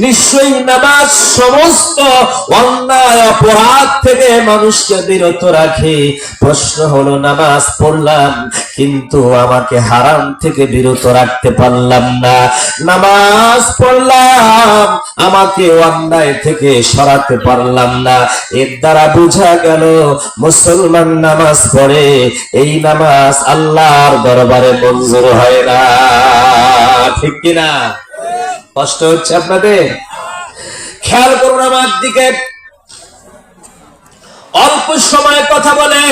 নিশ্চয়ই নামাজ সমস্ত অন্যায় অপরাধ থেকে মানুষকে বিরত রাখে। প্রশ্ন হলো, নামাজ পড়লাম কিন্তু আমাকে হারাম থেকে বিরত রাখতে পারলাম না। নামাজ পড়লাম আমাকে অন্যায় থেকে সরাতে পারলাম না। এর দ্বারা বোঝা গেল মুসলমান নামাজ পড়ে, এই নামাজ আল্লাহর দরবারে মঞ্জুর হয় না। ঠিক কিনা? কষ্ট হচ্ছে আপনাদের? খেয়াল করুন আমার দিকে। অল্প সময় কথা বলে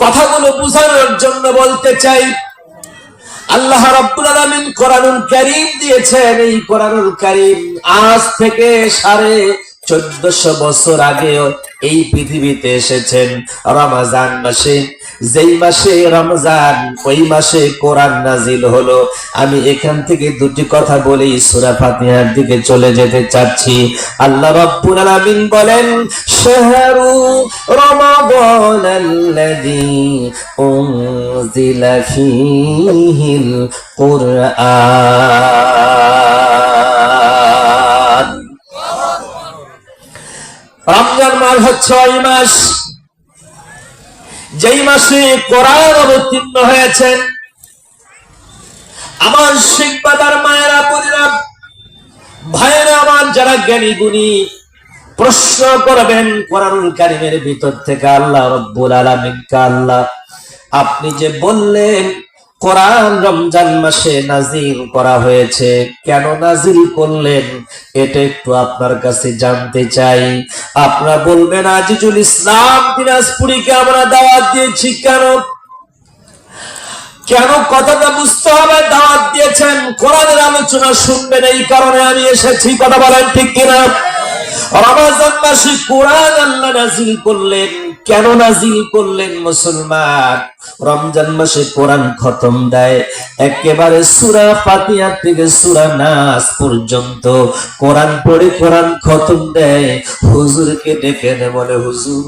কথাগুলো বুঝানোর জন্য বলতে চাই। আল্লাহ রাব্বুল আলামিন কোরআনুল কারীম দিয়েছেন। এই কোরআনুল কারীম আজ থেকে 1450 বছর আগে এই পৃথিবীতে এসেছেন রমজান মাসে। যেই মাসে রমজান, ওই মাসে কোরআন নাজিল হলো। আমি এখান থেকে দুটি কথা বলেই সূরা ফাতিহার দিকে চলে যেতে চাচ্ছি। আল্লাহ রাব্বুল আলামিন বলেন, শাহরু রমাদানাল্লাযী উনজিলা ফীহিল কুরআন। রমজান মাস হচ্ছে ওই মাস যেই মাসে কোরআন অবতীর্ণ হয়েছে। আমার শিক্ষাদার মায়েরা, বোনেরা, ভাইয়েরা আমার, যারা জ্ঞানী গুণী, প্রশ্ন করবেন কোরআনুল কারীমের ভিতর থেকে আল্লাহ রাব্বুল আলামিনকে, আল্লাহ আপনি যে বললেন কোরআন রমজান মাসে নাজিল করা হয়েছে, কেন নাজিল করলেন এটা একটু আপনার কাছে জানতে চাই। আপনারা বলবেন, আজিজুল ইসলাম দিনাজপুরীকে আমরা দাওয়াত দিয়েছি। কেন কথাটা বুঝতে হবে। দাওয়াত দিয়েছেন, কোরআনের আলোচনা শুনবেন, এই কারণে আমি এসেছি। কথা বলেন ঠিক কিনা? রমজান মাসে কোরআন আল্লাহ নাজিল করলেন। কেন নাজিল করলেন? মুসলমান রমজান মাসে কোরআন খতম দেয়। একেবারে সূরা ফাতিহা থেকে সূরা নাস পর্যন্ত কোরআন পড়ে কোরআন খতম দেয়। হুজুরকে ডেকে এনে বলে, হুজুর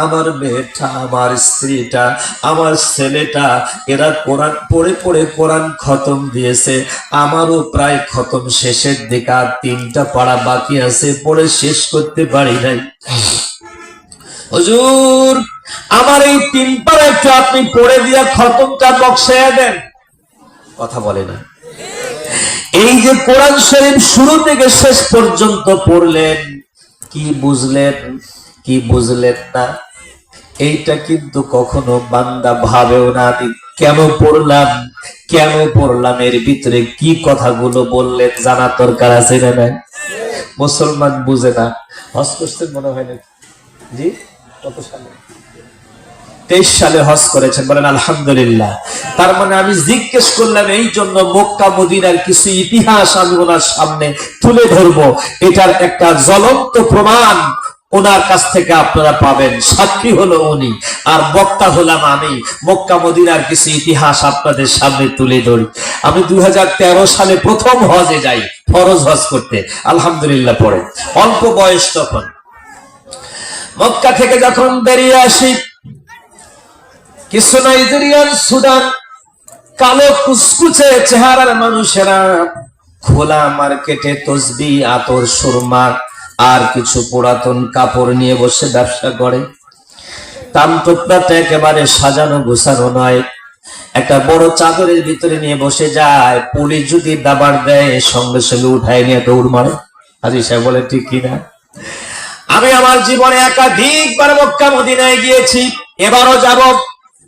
আমার মেয়েটা, আমার স্ত্রীটা, আমার ছেলেটা, এরা কোরআন পড়ে পড়ে কোরআন খতম দিয়েছে। আমারও প্রায় খতম শেষের দিকে, আর 3টা পারা বাকি আছে, পড়ে শেষ করতে পারি নাই। হুজুর আমার এই 3 পারা একটু আপনি পড়ে দিয়া খতমটা বক্সায়া দেন। কথা বলে না। এই যে কোরআন শরীফ শুরু থেকে শেষ পর্যন্ত পড়লেন, কি বুঝলেন কি বুঝলেন না, এইটা কিন্তু কখনো বান্দা ভাবেও না। কেন পড়লাম, কেন পড়লাম, এর ভিতরে কি কথাগুলো বললেন জানা দরকার আছে না? মুসলমান বুঝে না। হজ করতেন মনে হয় না? জি, কত সালে? 23 সালে হজ করেছেন, বলেন আলহামদুলিল্লাহ। তার মানে আমি জিজ্ঞেস করলাম এই জন্য, মক্কা মদিনার কিছু ইতিহাস আমি ওনার সামনে তুলে ধরবো। এটার একটা জ্বলন্ত প্রমাণ ওনার কাছ থেকে আপনারা পাবেন। সাক্ষী হলো উনি, আর বক্তা হলাম আমি। মক্কা মদিনার কিছু ইতিহাস আপনাদের সামনে তুলে ধরি। আমি 2013 সালে প্রথম হজে যাই, ফরজ হজ করতে, আলহামদুলিল্লাহ পড়ে। অল্প বয়স তখন। মক্কা থেকে যখন বেরিয়ে আসি, কিছু নাইজেরিয়ান, সুদান, কালো কুচকুচে চেহারার মানুষেরা খোলা মার্কেটে তসবিহ, আতর, সুরমা আর কিছু পুরাতন কাপড় নিয়ে বসে ব্যবসা করে। তামটোপটাতে একেবারে সাজানো গোছানো নয়, একটা বড় চাদরের ভিতরে নিয়ে বসে যায়। পুলিশ যদি দাবার দেয়, সঙ্গে সঙ্গে উঠায় নিয়ে দৌড় মারে। হাজী সাহেব বলে ঠিক কিনা? আমি আমার জীবনে একাধিকবার মক্কা মদিনায় গিয়েছি, এবারও যাব।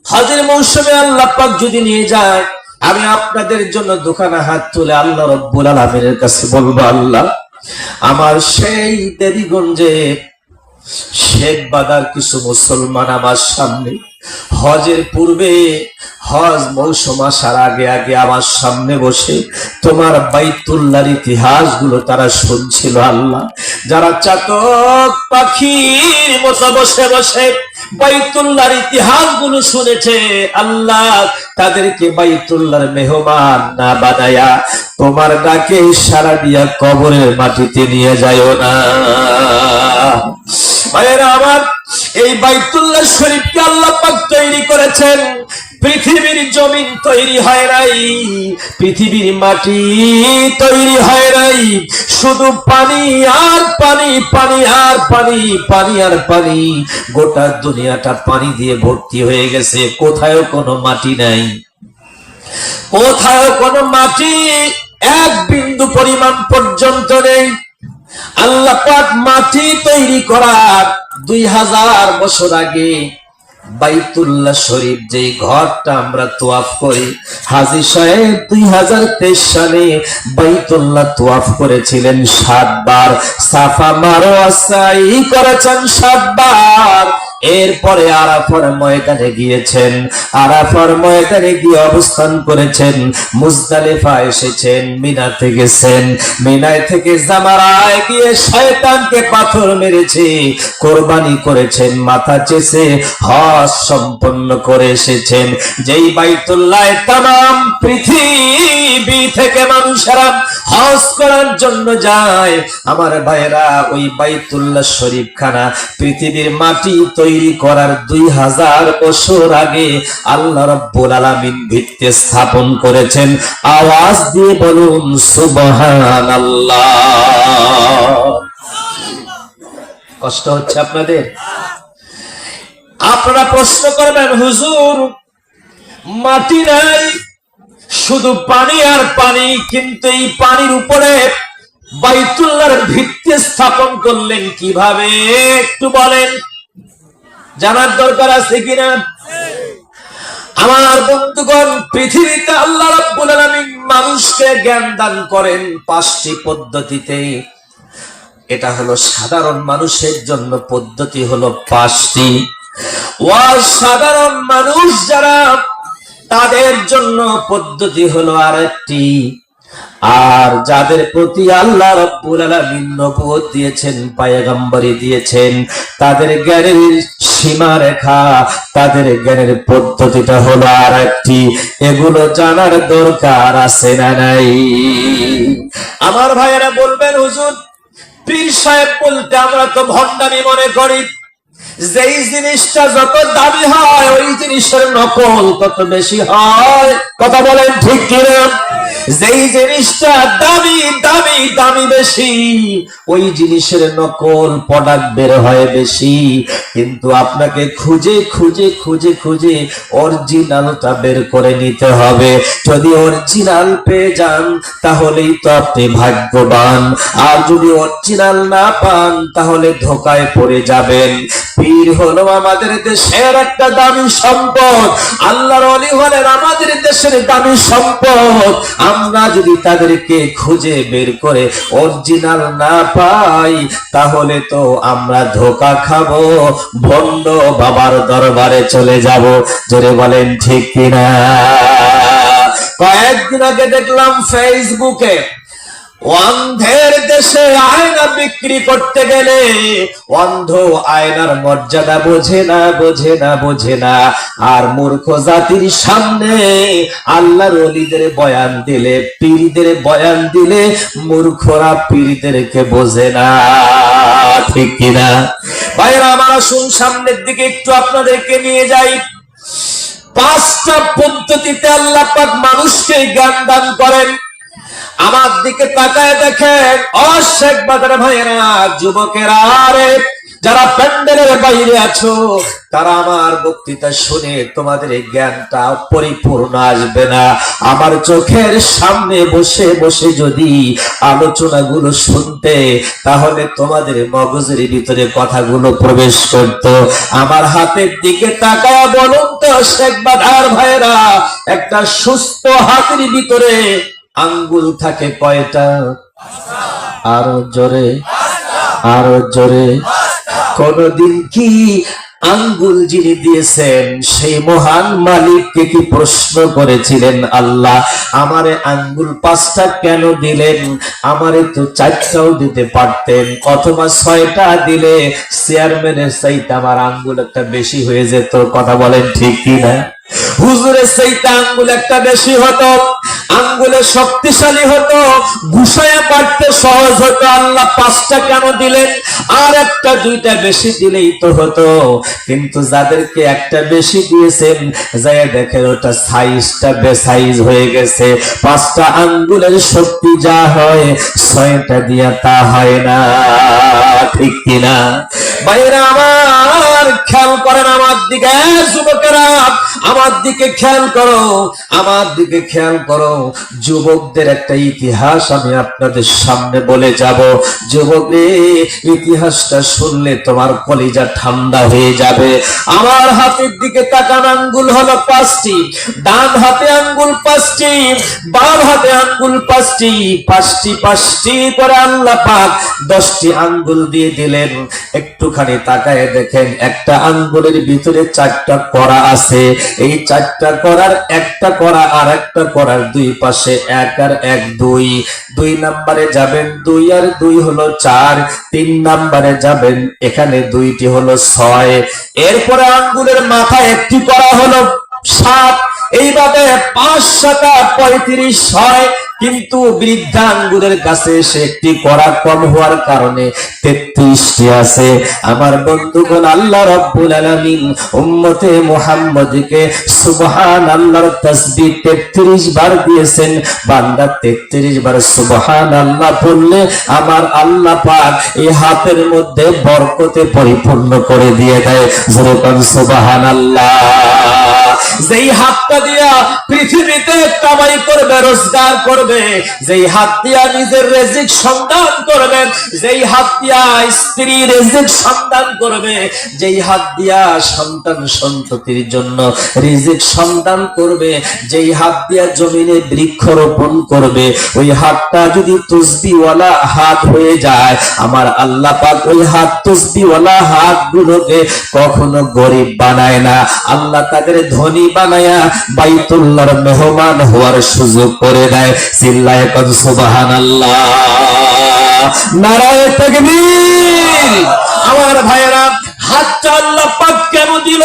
হজের মৌসুমে আল্লাহ পাক যদি নিয়ে যায়, আমি আপনাদের জন্য দুখানা হাত তুলে আল্লাহ রাব্বুল আলামিনের কাছে বলবো, আল্লাহ আমার সেই দেবীগঞ্জে শেখ বাদার কিছু মুসলমান আমার সামনে হজের পূর্বে, হজ মৌসুম আসার আগে আগে আমার সামনে বসে তোমার বাইতুল্লাহর ইতিহাস গুলো তারা শুনছিল। আল্লাহ যারা চাতক পাখির মতো বসে বসে বাইতুল্লাহর ইতিহাস গুলো শুনেছে, আল্লাহ তাদেরকে বাইতুল্লাহর মেহমান না বানায়া তোমার ডাকে সাড়া দিয়া কবরের মাটিতে নিয়ে যাও না। ভাইয়েরা আমার, এই বাইতুল্লাহ শরীফকে আল্লাহ পাক তৈরি করেছেন পৃথিবীর জমিন তৈরি হয় নাই, পৃথিবীর মাটি তৈরি হয় নাই, শুধু পানি আর পানি, পানি আর পানি, পানি আর পানি। গোটা দুনিয়াটা পানি দিয়ে ভর্তি হয়ে গেছে, কোথাও কোনো মাটি নাই, কোথাও কোনো মাটি এক বিন্দু পরিমাণ পর্যন্ত নেই। আল্লাহ পাক মাটি তৈরি করার 2000 বছর আগে বাইতুল্লাহ শরীফ, যে ঘরটা আমরা তোয়াফ করি, হাজী সাহেব 2023 সালে বাইতুল্লাহ তোয়াফ করেছিলেন 7 বার, সাফা মারওয়া সাই করেছেন 7 বার। এরপরে আরাফার ময়দানে গিয়েছেন, আরাফার ময়দানে গিয়ে অবস্থান করেছেন, মুজদালিফা এসেছেন, মিনাতে গেছেন, মিনায় থেকে জামারায় গিয়ে শয়তানকে পাথর মেরেছে, কোরবানি করেছেন, মাথা চেষে হজ সম্পন্ন করে এসেছেন। যেই বাইতুল্লাহ তামাম পৃথিবী থেকে মানুষেরা হজ করার জন্য যায়, আমার ভাইরা ওই বাইতুল্লাহ শরীফ খানা পৃথিবীর মাটি তৈরি করার 2000 বছর আগে আল্লাহ রাব্বুল আলামিন ভিত্তি স্থাপন করেছেন। আওয়াজ দিয়ে বলুন সুবহানাল্লাহ। কষ্ট হচ্ছে আপনাদের? আপনারা প্রশ্ন করবেন, হুজুর মাটি নাই, শুধু পানি আর পানি, কিন্তু এই পানির উপরে বাইতুল্লাহর ভিত্তি স্থাপন করলেন কিভাবে? একটু বলেন, জানার দরকার আছে কিনা? আমার বন্ধুগণ, পৃথিবীতে আল্লাহ রাব্বুল আলামিন মানুষকে জ্ঞান দান করেন 5টি পদ্ধতিতে। এটা হলো সাধারণ মানুষের জন্য, পদ্ধতি হলো 5টি। সাধারণ মানুষ যারা, তাদের জন্য পদ্ধতি হলো আরেকটি। আর যাদের প্রতি আল্লাহ রাব্বুল আলামিন নবুয়ত দিয়েছেন, পয়গম্বরী দিয়েছেন, তাদের জ্ঞানের সীমারেখা, তাদের জ্ঞানের পদ্ধতিটা হলো আরেকটি। এগুলো জানার দরকার আছে না নাই? আমার ভাইয়েরা বলবেন, হুজুর পীর সাহেব বলতে আমরা তো ভণ্ডামি মনে করি। যেই জিনিসটা যত দামি হয়, ওই জিনিসের নকল তত বেশি হয়। কথা বলেন ঠিক কিনা? যেই জিনিসটা দামি দামি দামি বেশি, ওই জিনিসের নকল প্রোডাক্ট বের হয় বেশি। কিন্তু আপনাকে খুঁজে খুঁজে খুঁজে খুঁজে অরিজিনালটা বের করে নিতে হবে। যদি অরিজিনাল পেয়ে যান তাহলেই তো আপনি ভাগ্যবান, আর যদি অরিজিনাল না পান তাহলে ধোকায় পড়ে যাবেন। পীর হলো আমাদের দেশের একটা দামি সম্পদ, আল্লাহর ওলি হলেন আমাদের দেশের দামি সম্পদ। আমরা যদি তাদেরকে খুঁজে বের করে অরিজিনাল না পাই, তাহলে তো আমরা ধোকা খাবো, ভণ্ড বাবার দরবারে চলে যাব। জোরে বলেন ঠিক কিনা? কয়েকদিন আগে দেখলাম ফেসবুকে, অন্ধের দেশে আয়না বিক্রি করতে গেলে অন্ধ আয়নার মর্যাদা বোঝে না, বোঝে না, বোঝে না। আর মূর্খ জাতির সামনে আল্লাহর ওলিদের বয়ান দিলে, পীরদের বয়ান দিলে, মূর্খরা পীরদেরকে বোঝে না। ঠিক কিনা ভাইরা আমার? আসুন সামনের দিকে একটু আপনাদেরকে নিয়ে যাই। 5টা পদ্ধতিতে আল্লাহ পাক মানুষকে জ্ঞান দান করেন। আমার দিকে তাকায় দেখেন, শেখ বাজার ভাইয়েরা, যুবকেরা, আরে যারা প্যান্ডেলের বাইরে আছো, তারা আমার বক্তৃতা শুনে তোমাদের এই জ্ঞানটা পরিপূর্ণ আসবে না। আমার চোখের সামনে বসে বসে যদি আলোচনাগুলো শুনতে, তাহলে তোমাদের মগজের ভিতরে কথাগুলো প্রবেশ করত। আমার হাতের দিকে তাকায় বলুন তো শেখ বাজার ভাইয়েরা, একটা সুস্থ হাতের ভিতরে আঙ্গুল থাকে কয়টা? আরো জোরে, আরো জোরে। কোনদিন কি আঙ্গুল যিনি দিয়েছেন সেই মহান মালিককে কি প্রশ্ন করেছিলেন, আল্লাহ আমারে আঙ্গুল 5টা কেন দিলেন? আমারে তো 4টাও দিতে পারতেন, অথবা 6টা দিলে চেয়ারম্যানের চাইতে আমার আঙ্গুল একটা বেশি হয়ে যেত। কথা বলেন ঠিক কিনা? হুজুরের সেইটা আঙ্গুল একটা বেশি হতো, আঙ্গুলে শক্তিশালী হতো, ঘুষায়া পারতে সহজ হতো। আল্লাহ 5টা কেন দিলেন? আর একটা 2টা বেশি দিলেই তো হতো। কিন্তু যাদেরকে একটা বেশি দিয়েছেন, যায় দেখেন ওটা সাইজটা বেসাইজ হয়ে গেছে। 5টা আঙ্গুলের শক্তি যা হয় 6টা দিয়া তা হয় না, ঠিক কিনা? ভাইরা আমার, খেয়াল করেন আমার দিকে, যুবকেরা আমার দিকে খেয়াল করো, আমার দিকে খেয়াল করো। যুবকদের একটা ইতিহাস আমি আপনাদের সামনে বলে যাব। যুবক রে, ইতিহাসটা শুনলে তোমার কলিজা ঠান্ডা হয়ে যাবে। আমার হাতের দিকে তাকান, আঙ্গুল হলো 5টি, ডান হাতে আঙ্গুল 5টি, বাম হাতে আঙ্গুল 5টি, 5টি করে আল্লাহ পাক 10টি আঙ্গুল দিয়ে দিলেন। একটুখানি তাকায় দেখেন, একটা আঙ্গুলের ভিতরে 4টা কড়া আছে। এই 4টা কড়ার একটা কড়া আর একটা কড়ার 2 পাশে 1 আর 1 2। 2 নম্বরে যাবেন, 2 আর 2 হলো 4। 3 নম্বরে যাবেন, এখানে 2টি হলো 6। এরপরে আঙ্গুলের মাথায় একটি কড়া হলো 7। এইভাবে 5 7 35 হয়। কিন্তু বৃদ্ধা আঙ্গুরের কাছে এসে একটি কড়া কম হওয়ার কারণে 33টি আছে। আমার বন্ধুগণ, আল্লাহ রাব্বুল আলামিন উম্মতে মুহাম্মদকে সুবহানাল্লাহর তাসবিহ 33 বার দিয়েছেন। বান্দা 33 বার সুবহানাল্লাহ বললে আমার আল্লাহ পাক এই হাতের মধ্যে বরকতে পরিপূর্ণ করে দিয়ে দেয়। জোরে বলুন সুবহানাল্লাহ। যেই হাতটা দিয়া পৃথিবীতে কামাই করবে, রোজগার করবে, যেই হাত দিয়া নিজের রিজিক সন্ধান করবে, যেই হাত দিয়া স্ত্রী রিজিক সন্ধান করবে, যেই হাত দিয়া সন্তান সন্ততির জন্য রিজিক সন্ধান করবে, যেই হাত দিয়া জমিনে বৃক্ষরোপণ করবে, ওই হাতটা যদি তসবিহওয়ালা হাত হয়ে যায়, আমার আল্লাহ পাক ওই হাত তসবিহওয়ালা হাতগুলোকে কখনো গরিব বানায় না। আল্লাহ তাদের ধনী বানায়া বাইতুল্লাহর মেহমান হওয়ার সুযোগ করে দেয়। চিল্লায়ে কোন সুবহানাল্লাহ, নারায়ে তাকবীর। আমার ভাইরা, হাতটা আল্লাহ পাক কেন দিল?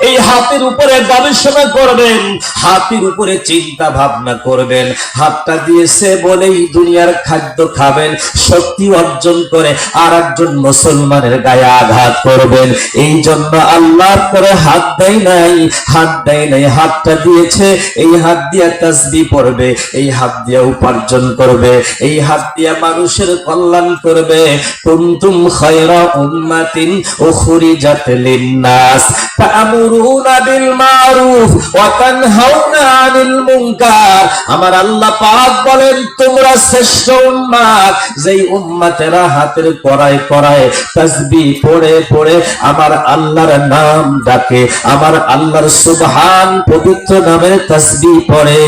এই হাতের উপরে গবেষণা করবেন, হাতের উপরে চিন্তা ভাবনা করবেন। হাতটা দিয়েছে বলেই দুনিয়ার খাদ্য খাবেন, শক্তি অর্জন করে আর একজন মুসলমানের গায়ে আঘাত করবেন। এই জন্য আল্লাহর করে হাত দেয় নাই, হাত দেয় নাই, হাতটা দিয়েছে। এই হাত দিয়ে তাসবিহ পড়বে, এই হাত দিয়ে উপার্জন করবে, এই হাত দিয়ে মানুষের কল্যাণ করবে। কুনতুম খায়রা উম্মাতিন উখরিজাত লিন-নাস তা'মুরুনা বিল মারুফ ওয়া তানহাউনা আনিল মুনকার। আমার আল্লাহ পাক বলেন, তোমরা শ্রেষ্ঠ উম্মত, যেই উম্মতেরা হাতের কড়ায় কড়ায় তাসবিহ পড়ে পড়ে আমার আল্লাহর নাম ডাকে, আমার আল্লাহর সুবহান পবিত্র নামের তাসবিহ পড়ে।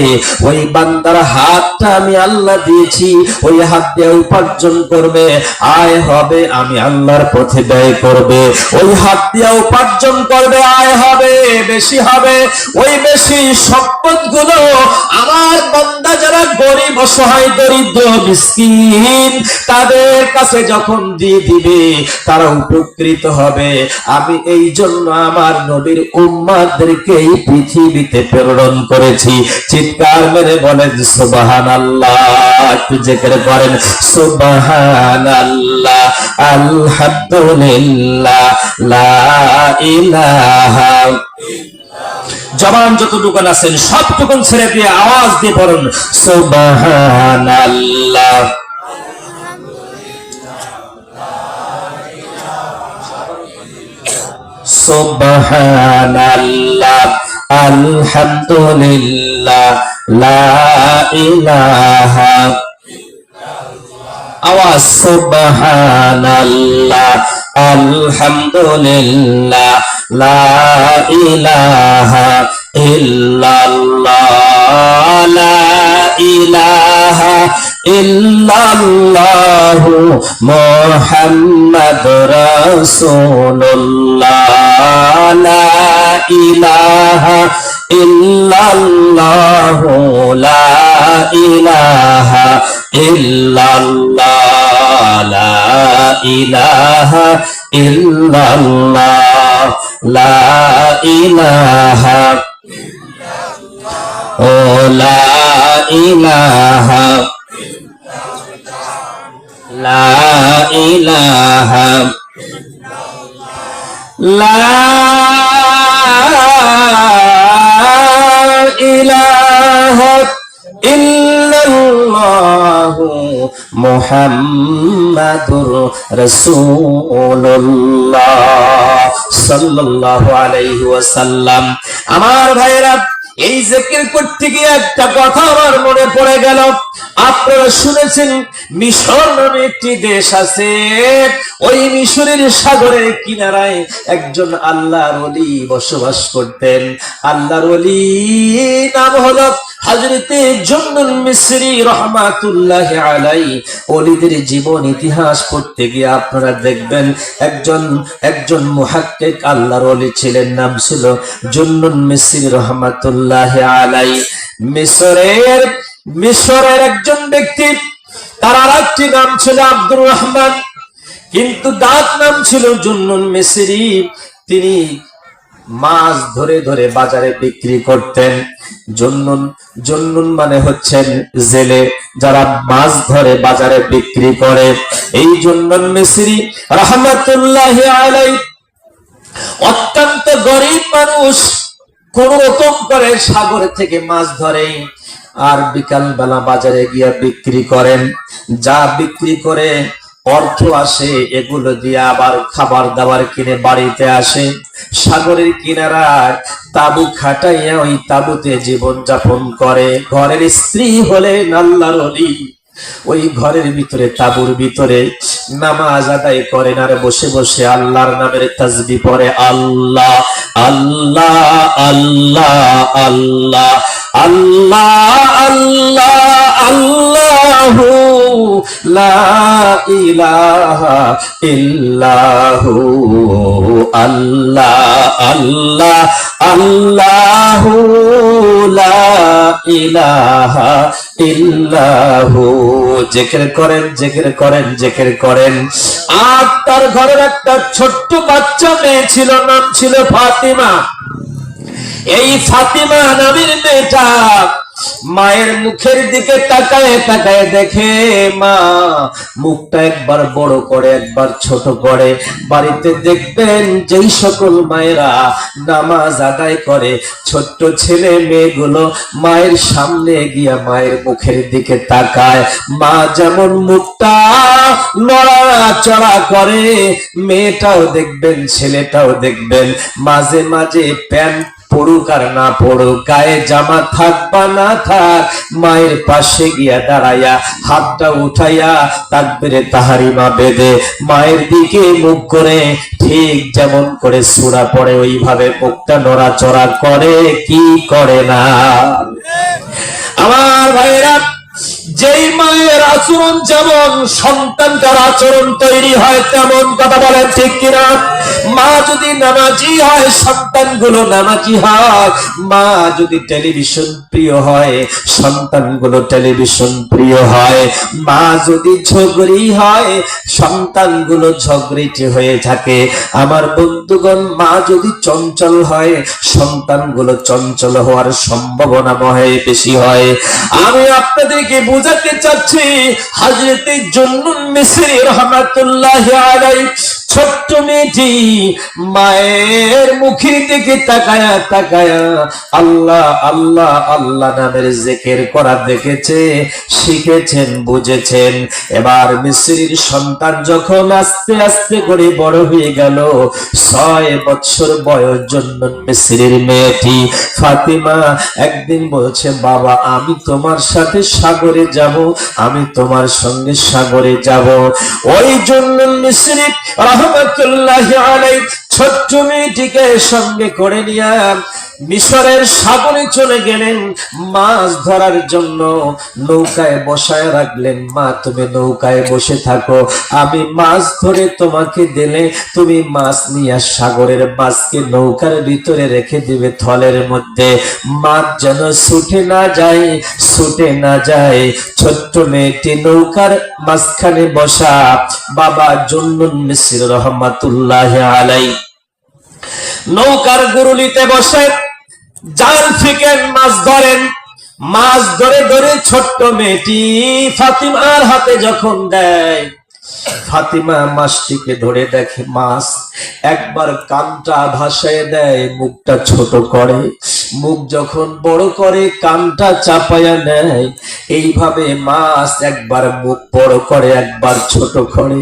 ওই বান্দার হাতটা আমি আল্লাহ দিয়েছি, ওই হাত দিয়ে উপার্জন করবে, আয় হবে, আমি আল্লাহর পথে ব্যয় করবে। ওই হাত দিয়ে উপার্জন করবে, আয় হবে, বেশি হবে। ওই বেশি সম্পদ গুলো আমার বান্দা যারা গরিব, অসহায়, দরিদ্র, মিসকিন, তাদের কাছে যখন দিয়ে দিবে তারা উপকৃত হবে। আমি এই জন্য আমার নবীর উম্মতদেরকে এই পৃথিবীতে প্রেরণ করেছি। চিৎকার মেরে বলেন সুবহানাল্লাহ, একটু জিকির করেন সুবহানাল্লাহ, আলহামদুলিল্লাহ, লা ইলাহা। জবান যতটুকুন আছেন সবটুকুন ছেড়ে দিয়ে আওয়াজ দিয়ে পড়ুন সুবহানাল্লাহ। সুবহানাল্লাহ, আলহামদুলিল্লাহ, লা ইলাহা। আওয়াজ সুবহানাল্লাহ, আলহামদুলিল্লাহ, লা ইলাহা ইল্লাল্লাহ, লা ইলাহা ইল্লাল্লাহ, মুহাম্মাদুর রাসূলুল্লাহ, লা ইলাহা ইল্লাল্লাহ, লা ইলাহা ইল্লাল্লাহ, লা ইলাহা ইল্লাল্লাহ, লা ইলাহা ও লা ইলাহা লা ইলাহা লা ইলাহা ইল্লাল্লাহু মুহাম্মাদুর রাসূলুল্লাহ সাল্লাল্লাহু আলাইহি ওয়াসাল্লাম। আমার ভাইরা, এই জিকির করতে গিয়ে একটা কথা আমার মনে পড়ে গেল। আপনারা শুনেছেন মিশর নামে একটি দেশ আছে, ওই মিশরের সাগরের কিনারায় একজন আল্লাহর ওলি বসবাস করতেন। আল্লাহর ওলি নাম হলো হযরতে জুন্নুন মিসরি রাহমাতুল্লাহি আলাইহি। ওলিদের জীবন ইতিহাস পড়তে গিয়ে আপনারা দেখবেন একজন মুহাক্কিক আল্লাহর ওলি ছিলেন, নাম ছিল জুন্নুন মিসরি রাহমাতুল্লাহি আলাইহি। মিশরের একজন ব্যক্তি, তার আরেকটি নাম ছিল আব্দুর রহমান, কিন্তু ডাক নাম ছিল জুন্নুন মিসরি। তিনি মাছ ধরে ধরে বাজারে বিক্রি করতেন। জুন্নুন মানে হচ্ছেন জেলে, যারা মাছ ধরে বাজারে বিক্রি করে। এই জুন্নুন মিসরি রাহমাতুল্লাহি আলাইহি অত্যন্ত গরিব মানুষ, কোন রকম করে সাগর থেকে মাছ ধরে আর বিকাল বেলা বাজারে গিয়ে বিক্রি করেন। যা বিক্রি করে অর্থ আসে, এগুলো দিয়ে আবার খাবার দাবার কিনে বাড়িতে আসে। সাগরের কিনারায় তাবু খাটাইয়া ওই তাবুতে জীবন যাপন করে। ঘরের স্ত্রী হলেন আল্লাহর ওলি, ওই ঘরের ভিতরে তাবুর ভিতরে নামাজ আদায় করেন আর বসে বসে আল্লাহর নামের তাসবিহ পড়ে। আল্লাহ আল্লাহ আল্লাহ আল্লাহ আল্লাহ আল্লাহ আল্লাহু লা ইলাহা ইল্লাহু আল্লাহ আল্লাহ আল্লাহু লা ইলাহা ইল্লাহু। জিকির করেন জিকির করেন জিকির করেন। আর তার ঘরের একটা ছোট্ট বাচ্চা মেয়ে ছিল, নাম ছিল ফাতিমা। এই ফাতিমা নামের মেয়েটা মায়ের মুখের দিকে তাকায় তাকায় দেখে মা মুখটা একবার বড় করে একবার ছোট করে। বাড়িতে দেখবেন যেই সকল মায়েরা নামাজ আদায় করে, ছোট্ট ছেলে মেয়েগুলো মায়ের সামনে গিয়া মায়ের মুখের দিকে তাকায়। মা যেমন মুখটা নড়াচড়া করে, মেয়েটাও দেখবেন ছেলেটাও দেখবেন মাঝে মাঝে প্যান্ট পড়ুক আর না পড়ুক, গায়ে জামা থাক বা না থাক, মায়ের পাশে গিয়া দাঁড়াইয়া হাতটা উঠাইয়া তাকবীরে তাহরিমা বেঁধে মায়ের দিকে মুখ করে ঠিক যেমন করে সূরা পড়ে ওইভাবে মুখটা নড়াচড়া করে কি করে না? আমার ভাইরা, যেই মায়ের আচরণ যেমন সন্তানটার আচরণ তৈরি হয় তেমন, কথা বলেন ঠিক কিনা? মা যদি নামাজি হয় সন্তানগুলো নামাজি হয়, মা যদি টেলিভিশন প্রিয় হয় সন্তানগুলো টেলিভিশন প্রিয় হয়, মা যদি ঝগড়ি হয় সন্তানগুলো ঝগড়িটে হয়ে থাকে। আমার বন্ধুগণ, মা যদি চঞ্চল হয় সন্তানগুলো চঞ্চল হওয়ার সম্ভাবনা মহে বেশি হয়। আমি আপনাদেরকে বুঝাতে চাচ্ছি, হযরতে জুন্নুন মিসরি রাহমাতুল্লাহি আলাইহি ছোট্ট মেয়েটি মায়ের মুখের দিকে তাকায়া তাকায়া আল্লাহ আল্লাহ আল্লাহ নামের জিকির করা দেখেছে, শিখেছেন, বুঝেছেন। এবার মিসরির সন্তান যখন আস্তে আস্তে করে বড় হয়ে গেল, 6 বছর বয়স, জুন্নুন মিসরির মেয়েটি ফাতিমা একদিন বলছে, বাবা আমি তোমার সাথে সাগরে যাব, আমি তোমার সঙ্গে সাগরে যাব। ওই জুন্নুন মিসরি রাহমাতুল্লাহি আলাইহি ছোট্ট মেয়েটিকে সঙ্গে করে নিয়ে মিশরের সাগরে চলে গেলেন মাছ ধরার জন্য। নৌকায় বসায় রাখলেন, মা তুমি নৌকায় বসে থাকো, আমি মাছ ধরে তোমাকে দিলে তুমি মাছ নিয়ে সাগরের মাছকে নৌকার ভিতরে রেখে দিবে থলের মধ্যে, মাছ যেন ছুটে না যায় ছুটে না যায়। ছোট্ট মেয়েটি নৌকার মাঝখানে বসা, বাবা জুন্নুন মিসরি রাহমাতুল্লাহি আলাইহি নৌকার গুরুলিতে বসে জাল ফিকেন, মাছ ধরেন। মাছ ধরে ধরে ছোট্ট মেয়েটি ফাতিমার হাতে যখন দেয়, ফাতিমা মাছটিকে ধরে দেখে মাছ, একবার কানটা ভাসায় দেয়, মুখটা ছোট করে, মুখ যখন বড় করে কানটা চাপায়া নেয়। এইভাবে মাছ একবার মুখ বড় করে, একবার ছোট করে,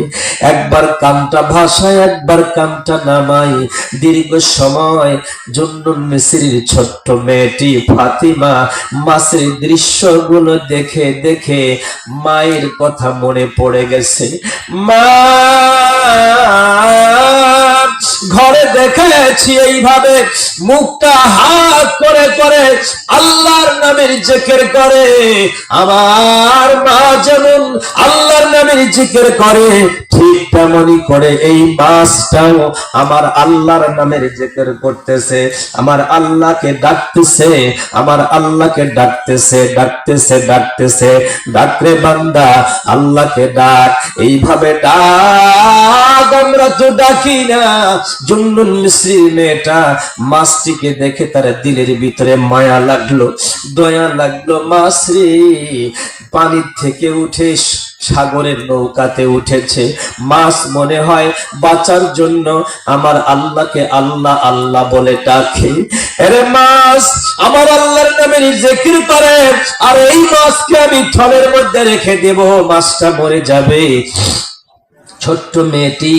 একবার কানটা ভাসায়, একবার কানটা নামায়। দীর্ঘ সময় জুন্নুন মিসরির ছোট্ট মেয়েটি ফাতিমা মাছের দৃশ্যগুলো দেখে দেখে মায়ের কথা মনে পড়ে গেছে। মা, ঘরে দেখেছি এইভাবে মুখটা হাত করে করে আল্লাহর নামের জিকির করে, আমার মা যেমন আল্লাহর নামের জিকির করে ঠিক তেমনই করে এই মাছটাও আমার আল্লাহর নামের জিকির করতেছে, আমার আল্লাহকে ডাকতেছে, আমার আল্লাহকে ডাকতেছে, ডাকতেছে, ডাকতেছে। ডাকরে বান্দা, আল্লাহকে ডাক, এইভাবে ডাক, আমরা তো ডাকি না। জুন্নুন মিসরি মেয়েটা মাছটিকে দেখে তার দিলের ভিতরে মায়া লাগলো, দয়া লাগলো। মাছ রে, পানির থেকে উঠে সাগরের নৌকাতে উঠেছে। মাছ মনে হয় বাঁচার জন্য আমার আল্লাহকে আল্লাহ আল্লাহ বলে ডাকে। আরে মাছ আমার আল্লাহর নামে জিকির করে, আর এই মাছকে আমি থলের মধ্যে রেখে দেব, মাছটা মরে যাবে। ছোট্ট মেয়েটি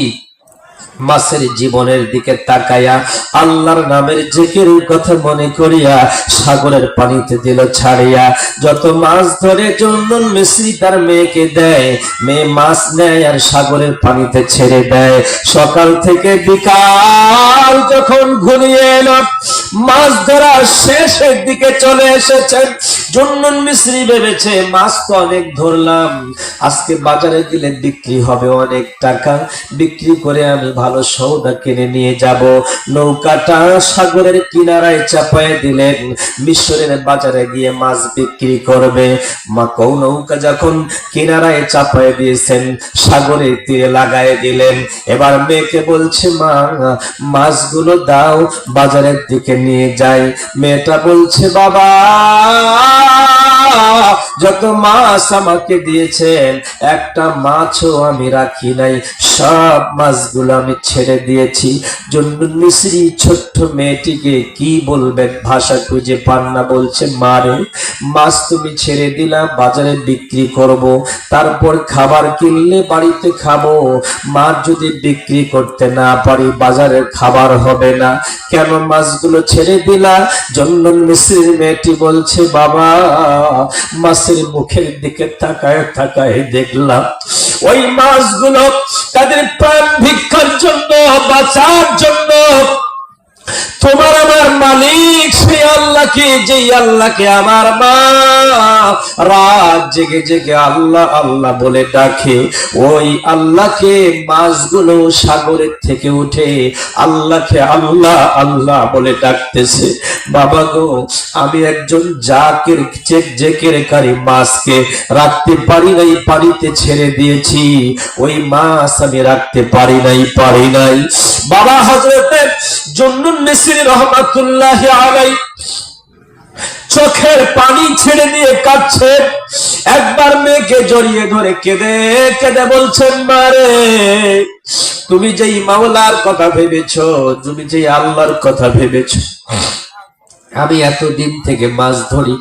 মাছের জীবনের দিকে তাকায়া আল্লাহর নামের জিকিরের কথা মনে করিয়া সাগরের পানিতে দিল ছাড়িয়া। যত মাছ ধরে জুন্নুন মিসরি তার মেয়েকে দেয়, মেয়ে মাছ নেয় আর সাগরের পানিতে ছেড়ে দেয়। সকাল থেকে বিকাল যখন ঘুরিয়ে এলো, মাছ ধরা শেষের দিকে চলে এসেছেন। জুন্নুন মিসরি ভেবেছে মাছ তো অনেক ধরলাম, আজকে বাজারে গেলে বিক্রি হবে অনেক টাকা, বিক্রি করে আমি ভালো সওদা কিনে নিয়ে যাব। নৌকাটা সাগরের কিনারায় চাপায় দিলেন, মিশরের বাজারে গিয়ে মাছ বিক্রি করবে। মাকেও নৌকা যখন কিনারায় চাপায় দিয়েছেন, সাগরের তীরে লাগায় দিলেন। এবার মেয়েকে বলছে, মা মাছগুলো দাও, বাজারের দিকে নিয়ে যাই। মেয়েটা বলছে, বাবা যত মাছ আমাকে দিয়েছেন একটা মাছও আমি রাখি নাই, সব মাছগুলো আমি ছেড়ে দিয়েছি। জুন্নুন মিসরি ছোট্ট মেয়েটিকে কি বলবেন, ভাষা খুঁজে পান না। বলছে, মারে মাছ তুমি ছেড়ে দিলা, বাজারে বিক্রি করব, তারপর খাবার কিনলে বাড়িতে খাবো। মাছ যদি বিক্রি করতে না পারি বাজারের খাবার হবে না, কেন মাছগুলো ছেড়ে দিলা? জুন্নুন মিসরির মেয়েটি বলছে, বাবা মাছের মুখের দিকে তাকায় তাকায় দেখলাম ওই মাছগুলো তাদের প্রাণ ভিক্ষার জন্য, বাঁচার জন্য তোমার আমার মালিক সেই আল্লাহকে, যেই আল্লাহকে আমার মা রাত জেগে জেগে আল্লাহ আল্লাহ বলে ডাকে, ওই আল্লাহকে মাছগুলো সাগরের থেকে উঠে আল্লাহকে আল্লাহ আল্লাহ বলে ডাকতেছে। বাবা গো, আমি একজন জাকির জেকেরকারী মাছকে রাখতে পারি নাই, পানিতে ছেড়ে দিয়েছি, ওই মাছ আমি রাখতে পারি নাই। বাবা হযরত জুন্নুন মিসরি রহমাতুল্লাহি আলাইহি চোখের পানি ছেড়ে দিয়ে কাঁদছে। একবার মেয়েকে জড়িয়ে ধরে কেঁদে কেঁদে বলছেন, মারে তুমি যেই মাওলার কথা ভেবেছো, তুমি যেই আল্লাহর কথা ভেবেছো, আমি এতদিন থেকে মাছ ধরি,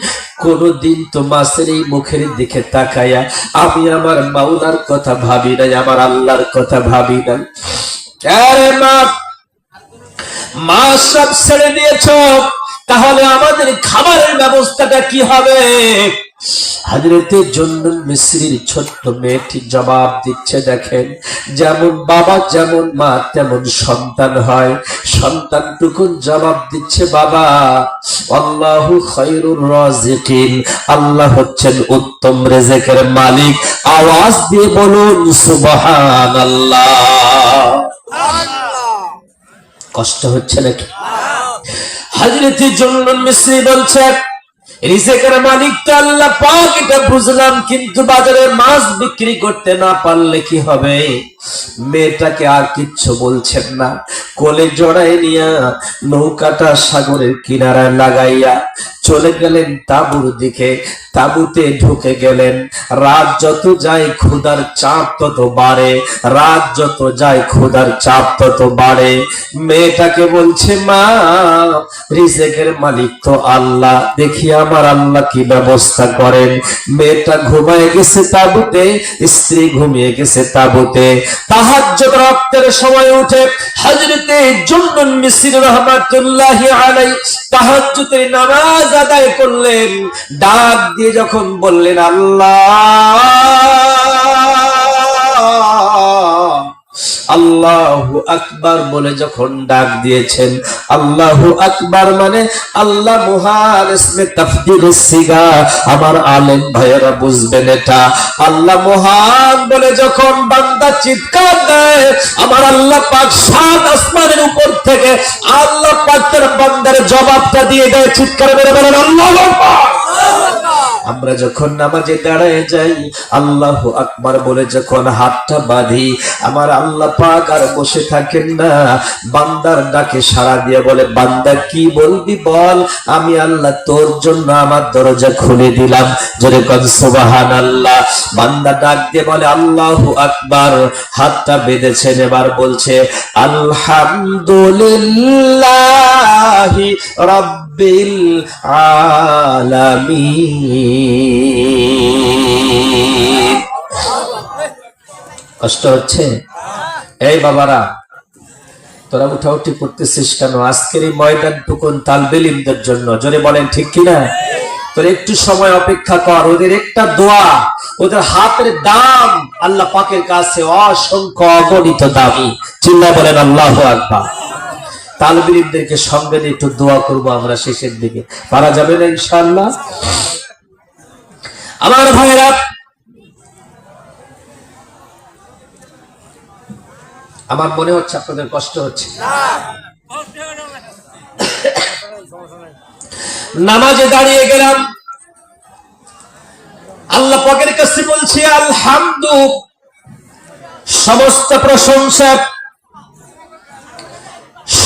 কোনদিন তো মাছের এই মুখের দিকে তাকায়া আমি আমার মাওলার কথা ভাবি নাই, আমার আল্লাহর কথা ভাবি নাই। আরে মা, মাছ সব ছেড়ে দিয়েছ, তাহলে আমাদের খাবারের ব্যবস্থাটা কি হবে? হযরতে জুন্নুন মিসরির ছোট্ট মেয়েটি জবাব দিচ্ছে, দেখেন যেমন বাবা যেমন মা তেমন সন্তান হয়। সন্তানটুকু জবাব দিচ্ছে, বাবা আল্লাহু খায়রুর রাযিকিন, আল্লাহ হচ্ছেন উত্তম রিজিকের মালিক। আওয়াজ দিয়ে বলুন সুবহানাল্লাহ। কষ্ট হচ্ছে নাকি? হযরত জুন্নুন মিসরি বলছে, রিজিকের মালিক তো আল্লাহ পাক, এটা বুঝলাম, কিন্তু বাজারে মাছ বিক্রি করতে না পারলে কি হবে? মেয়েটাকে আর কিচ্ছু বলছেন না, কোলে জড়ায় নিয়া নৌকাটা সাগরের কিনারায় লাগাইয়া চলে গেলেন তাঁবুর দিকে। তাঁবুতে ঢুকে গেলেন। রাত যত যায় ক্ষুধার চাপ তত বাড়ে, রাত যত যায় ক্ষুধার চাপ তত বাড়ে। মেয়েটাকে বলছে, মা, রিজেকের মালিক তো আল্লাহ, দেখি আমার আল্লাহ কি ব্যবস্থা করেন। মেয়েটা ঘুমায় গেছে তাঁবুতে, স্ত্রী ঘুমিয়ে গেছে তাঁবুতে। তাহাজ্জুদ রাতের সময় উঠে হযরতে জুন্নুন মিসরি রাহমাতুল্লাহি আলাইহি তাহাজ্জুদের নামাজ আদায় করলেন। ডাক দিয়ে যখন বললেন, আল্লাহ, আল্লাহু আকবার বলে যখন ডাক দিয়েছেন, আল্লাহু আকবার মানে আল্লাহ মহান, ইসমে তাফদীলের সিগা, আমার আলেম ভাইয়েরা বুঝবেন এটা। আল্লাহ মহান বলে যখন বান্দা চিৎকার দেয়, আমার আল্লাহ পাক সাত আসমানের উপর থেকে আল্লাহ পাক তার বান্দার জবাবটা দিয়ে দেয়। চিৎকার করে বলেন আল্লাহু আকবার। আমরা যখন নামাজে দাঁড়ায় যাই, আল্লাহু আকবার বলে যখন হাতটা বাঁধি, আমার আল্লাহ পাক আর বসে থাকেন না, বান্দার ডাকে সাড়া দিয়ে বলে, বান্দা কি বলবি বল, আমি আল্লাহ তোর জন্য আমার দরজা খুলে দিলাম। জোরে কোন সুবহানাল্লাহ। বান্দা ডাক দিয়ে বলে আল্লাহু আকবার, হাতটা বেঁধেছেন, এবার বলছে আলহামদুলিল্লাহি রাব্বিল আলামিন। কষ্ট হচ্ছে? এই বাবারা, তোরা উঠাউঠি করতেছিস কেন? আজকের এই ময়দানটুকুন তালবে ইলমদের জন্য। জোরে বলেন ঠিক কিনা? তোর একটু সময় অপেক্ষা কর, ওদের একটা দোয়া, ওদের হাতের দাম আল্লাহ পাকের কাছে অসংখ্য অগণিত দামি। চিল্লায় বলেন আল্লাহু আকবার। তালবে ইলমদেরকে সঙ্গে নিয়ে একটু দোয়া করবো আমরা শেষের দিকে, পারা যাবে না ইনশাআল্লাহ? আমার ভাইরা, আমার মনে হচ্ছে আপনাদের কষ্ট হচ্ছে। নামাজে দাঁড়িয়ে গেলাম, আল্লাহ পাকের কাছে বলছি আলহামদু, সমস্ত প্রশংসা,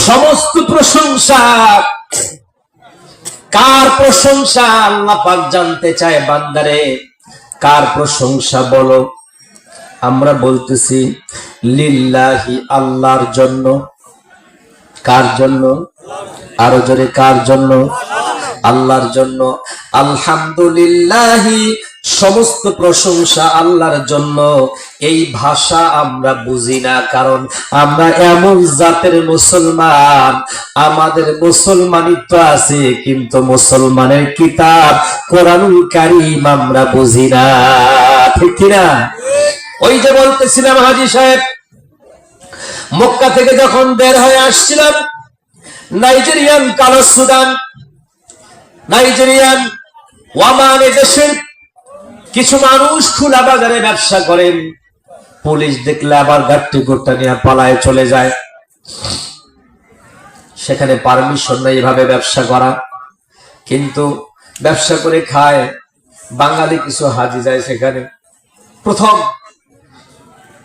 সমস্ত প্রশংসা। কার প্রশংসা? আল্লাহ পাক জানতে চায়, বান্দারে কার প্রশংসা বলো। আমরা বলতেছি লিল্লাহি, আল্লাহর জন্য। কার জন্য? আরো জোরে, কার জন্য? আল্লাহর জন্য। আলহামদুলিল্লাহি, সমস্ত প্রশংসা আল্লাহর জন্য। এই ভাষা আমরা বুঝি না, কারণ আমরা এমন জাতের মুসলমান, আমাদের মুসলমানিত্ব আছে কিন্তু মুসলমানের কিতাব কোরআনুল কারীম আমরা বুঝি না, ঠিক কিনা? ওই যে বলতেছিলাম, হাজী সাহেব মক্কা থেকে যখন বের হয়ে আসছিলাম, নাইজেরিয়ান, কালো সুদান, নাইজেরিয়ান, ওয়ামান, দেশের কিছু মানুষ খোলা বাজারে ব্যবসা করেন। পুলিশ দেখলে আবার গাট্টি গোট্টা নিয়ে পালায় চলে যায়। সেখানে পারমিশন নাই এভাবে ব্যবসা করা, কিন্তু ব্যবসা করে খায়। বাঙালি কিছু হাজি যায় সেখানে। প্রথম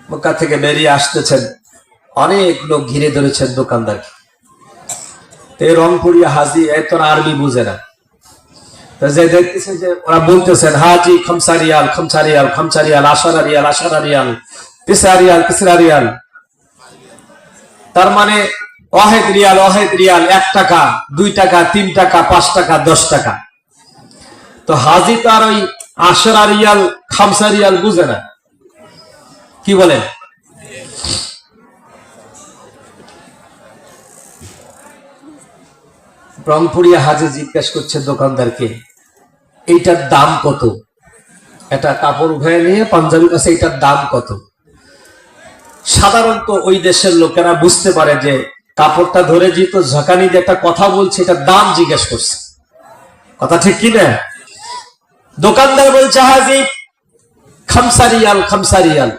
মক্কা থেকে বেরিয়ে আসতেছেন, অনেক লোক ঘিরে ধরেছেন দোকানদারকে। রংপুরিয়া হাজি, এত আরবি বুঝে না, যে দেখতেছে যে ওরা বলতেছেন হাজি খামসা রিয়াল, খামসা রিয়াল, খামসা রিয়াল, আশারা রিয়াল, আশারা রিয়াল, তিসরা রিয়াল, তিসরা রিয়াল। তার মানে ওয়াহিদ রিয়াল, ওয়াহিদ রিয়াল, 1 টাকা, 2 টাকা, 3 টাকা, 5 টাকা, 10 টাকা। তো হাজি তার ওই আশারা রিয়াল, খামসা রিয়াল বুঝে না। কি বলেন? রংপুরিয়া হাজি জিজ্ঞাসা করছে দোকানদারকে, এইটার দাম কত? এটা কাপড় উঠায় নিয়ে পাঞ্জাবির কাছে, এইটার দাম কত? সাধারণত ওই দেশের লোকেরা বুঝতে পারে যে কাপড়টা ধরে যেহেতু ঝাঁকানি দিয়ে একটা কথা বলছে, এটার দাম জিজ্ঞেস করছে। কথা ঠিক কি না? দোকানদার বলছে হাজি খামসা রিয়াল, খামসা রিয়াল।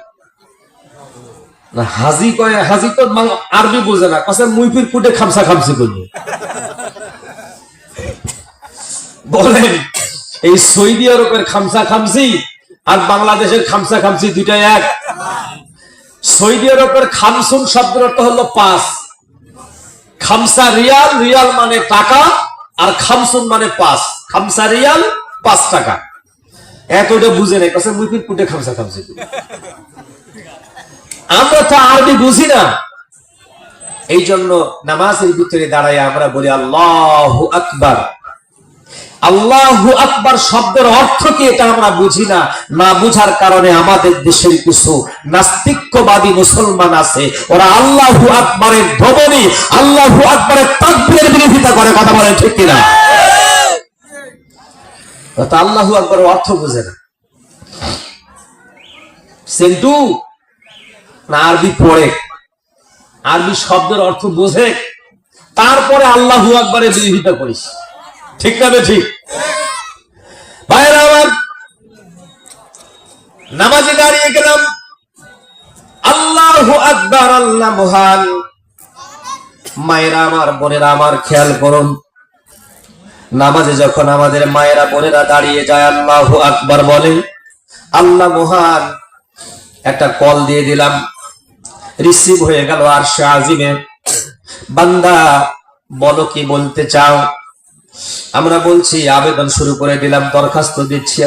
হাজি কয়, হাজি তো আরবি বুঝে না, কাছে মুইফির কুটে খামসা খামসি করবে। বলেন এই সৌদি আরবের খামসা খামসি আর বাংলাদেশের খামসা খামসি দুইটাই এক? সৌদি আরবের খামসুন শব্দের অর্থ হলো 5। খামসা রিয়াল, রিয়াল মানে টাকা, আর খামসুন মানে 5। খামসা রিয়াল 5 টাকা। এতটা বুঝে নাই, কাছে মুই পুটে খামসা খামসি। আমরা তো আরবি বুঝি না, এই জন্য নামাজের ভিতরে দাঁড়ায় আমরা বলি আল্লাহু আকবার। আল্লাহু আকবার শব্দের অর্থ কি এটা আমরা বুঝি না। না বুঝার কারণে আমাদের দেশের কিছু নাস্তিক্যবাদী মুসলমান আছে, ওরা আল্লাহু আকবারের ধ্বনি, আল্লাহু আকবারের তাকবীরের বিরোধিতা করে। কথা বলেন ঠিক কিনা? আল্লাহু আকবারের অর্থ বুঝে না। সেন্টু না আরবি পড়ে, আরবি শব্দের অর্থ বোঝে, তারপরে আল্লাহু আকবারের বিরোধিতা করিস। ঠিক না? ঠিক ভাইরা আমার, নামাজে দাঁড়িয়ে গেলাম, আল্লাহু আকবার, আল্লাহ মহান। মায়েরা আমার, বোনেরা আমার, খেয়াল করুন, নামাজে যখন আমাদের মায়েরা বোনেরা দাঁড়িয়ে যায় আল্লাহু আকবার বলে, আল্লাহ মহান, একটা কল দিয়ে দিলাম, রিসিভ হয়ে গেল আরশে আজিমে। বান্দা বলো কি বলতে চাও? আমরা বলছি, আবেদন শুরু করে দিলাম, দরখাস্ত দিচ্ছি,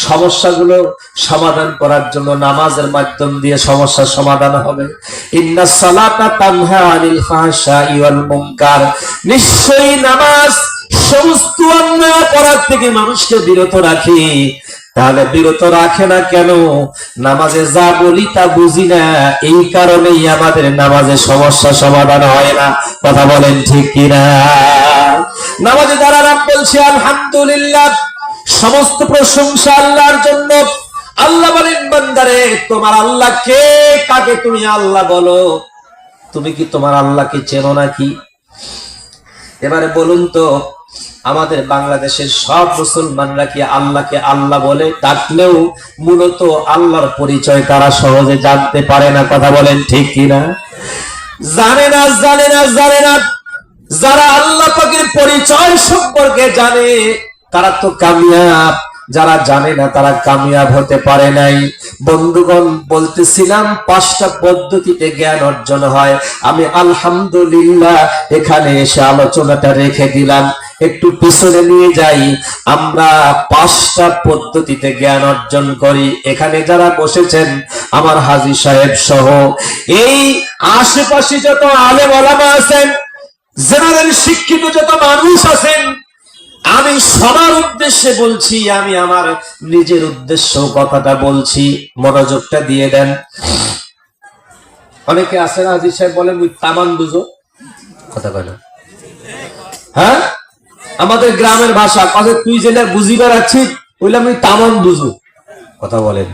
সমস্যাগুলো সমাধান করার জন্য নামাজের মাধ্যম দিয়ে সমস্যার সমাধান হবে। ইন্নাস সালাতা তানহা আনিল ফাহশাই ওয়াল মুনকার, নিশ্চয়ই নামাজ সমস্ত অন্যায় অপরাধ থেকে মানুষকে বিরত রাখে। তাহলে বিরত রাখে না কেন? নামাজে যা বলি তা বুঝি না, এই কারণেই আমাদের নামাজে সমস্যা সমাধান হয় না। কথা বলেন ঠিক কিনা? নামাজে দাঁড়ালাম, বলছি আলহামদুলিল্লাহ, সমস্ত প্রশংসা আল্লাহর জন্য। আল্লাহ বলেন, বান্দারে তোমার আল্লাহ কে? কাকে তুমি আল্লাহ বলো? তুমি কি তোমার আল্লাহকে চেনো নাকি? এবারে বলুন তো, আমাদের বাংলাদেশের সব মুসলমানরা কি আল্লাহকে আল্লাহ বলে? ডাকলেও মূলত আল্লাহর পরিচয় তারা সহজে জানতে পারে না। কথা বলেন ঠিক কিনা? জানে না, জানে না, জানে না। যারা আল্লাহ পাকের পরিচয় সম্পর্কে জানে তারা তো কামিয়াব, যারা জানে না তারা কামিয়াব হতে পারে নাই। বন্ধুগণ, বলতেছিলাম 5টা পদ্ধতিতে জ্ঞান অর্জন হয়। আমি আলহামদুলিল্লাহ এখানে এসে আলোচনাটা রেখে দিলাম, একটু পিছনে নিয়ে যাই। আমরা 5টা পদ্ধতিতে জ্ঞান অর্জন করি। এখানে যারা বসেছেন আমার হাজী সাহেব সহ এই আশেপাশে যত আলেম ওলামা আছেন, জেনারেল শিক্ষিত যত মানুষ আছেন, আমি সবার উদ্দেশ্যে বলছি, আমি আমার নিজের উদ্দেশ্য কথাটা বলছি, মনোযোগটা দিয়ে দেন। অনেকে আছেন হাজী সাহেব বলেন ওই তামান বুঝো, কথা বলে না। হ্যাঁ, আমাদের গ্রামের ভাষা কথা, তুই যেটা বুঝিবার আছিস বললাম ওই তামান বুঝো, কথা বলেন।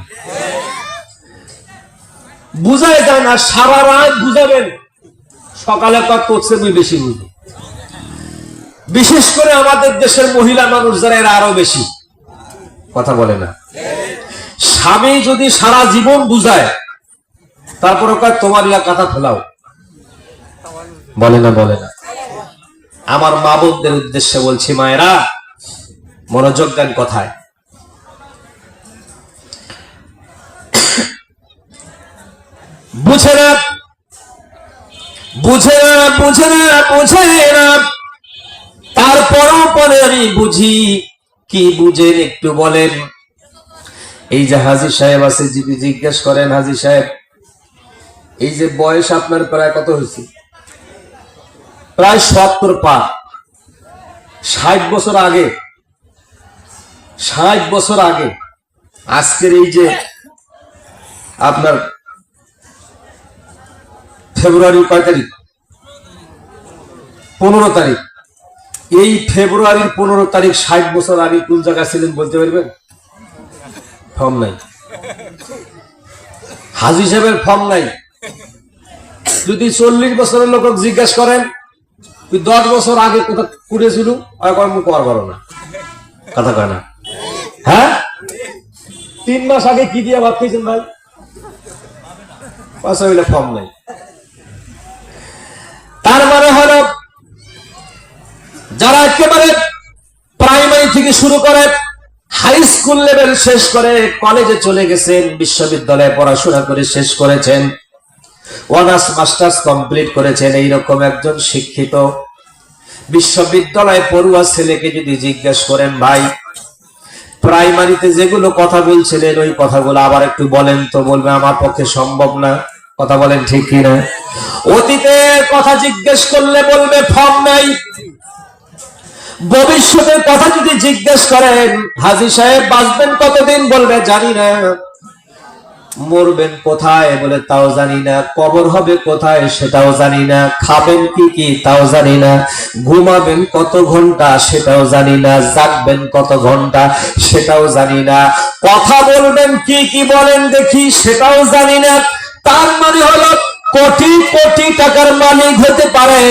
বুঝাই যায় না, সারা রাত বুঝাবেন, সকালে কত বেশি বুঝো। বিশেষ করে আমাদের দেশের মহিলা মানুষ যারা, এরা আরো বেশি কথা বলে না। স্বামী যদি সারা জীবন বুঝায়, তারপরে কয় তোমার ইয়া কথা ফেলাও, বলে না, বলে না। আমার মা বোনদের উদ্দেশ্যে বলছি, মায়েরা মনোযোগ দেন কথায়। বুঝে না, বুঝে না, বুঝে না, বুঝে না, তারপরও পরে আমি বুঝি। কি বুঝেন একটু বলেন? এই যে হাজী সাহেব আছে, যদি জিজ্ঞেস করেন, হাজী সাহেব এই যে বয়স আপনার প্রায় কত হয়েছে? প্রায় 70 পার। 60 বছর আগে, 60 বছর আগে আজকের এই যে আপনার ফেব্রুয়ারি কয় তারিখ? 15 তারিখ। এই ফেব্রুয়ারির 15 তারিখ 60 বছর আগে কোন জায়গায় ছিলেন বলতে পারবেন? ফর্ম নাই, হাজী সাহেবের ফর্ম নাই। যদি 40 বছরের লোক জিজ্ঞাসা করেন তুই 10 বছর আগে কোথাও করেছিল, পারো না, কথা কয় না। হ্যাঁ, 3 মাস আগে কি দিয়ে ভাত খেয়েছেন ভাই? পাশা হইলে ফর্ম নাই। তার মানে হলো যারা একেবারে প্রাইমারি থেকে শুরু করে হাই স্কুল লেভেল শেষ করে কলেজে চলে গেছেন, বিশ্ববিদ্যালয়ে পড়াশোনা করে শেষ করেছেন, অনার্স মাস্টার্স কমপ্লিট করেছেন, এইরকম একজন শিক্ষিত বিশ্ববিদ্যালয়ে পড়ুয়া ছেলেকে যদি জিজ্ঞেস করেন, ভাই প্রাইমারিতে যেগুলো কথা বলছিলেন ওই কথাগুলো আবার একটু বলেন তো, বলবে আমার পক্ষে সম্ভব না। কথা বলেন ঠিক কিনা? অতীতের কথা জিজ্ঞেস করলে বলবে ফর্ম নাই। ভবিষ্যতের কথা যদি জিজ্ঞেস করেন, হাজী সাহেব বাঁচবেন কতদিন, বলবে জানি না। মরবেন কোথায়, বলে তাও জানি না। কবর হবে কোথায়, সেটাও জানি না। খাবেন কি কি, তাও জানি না। ঘুমাবেন কত ঘন্টা, সেটাও জানি না। জাগবেন কত ঘন্টা, সেটাও জানি না। কথা বলবেন কি কি বলেন দেখি, সেটাও জানি না। তার মানে হলো কোটি কোটি টাকার মালিক হতে পারে,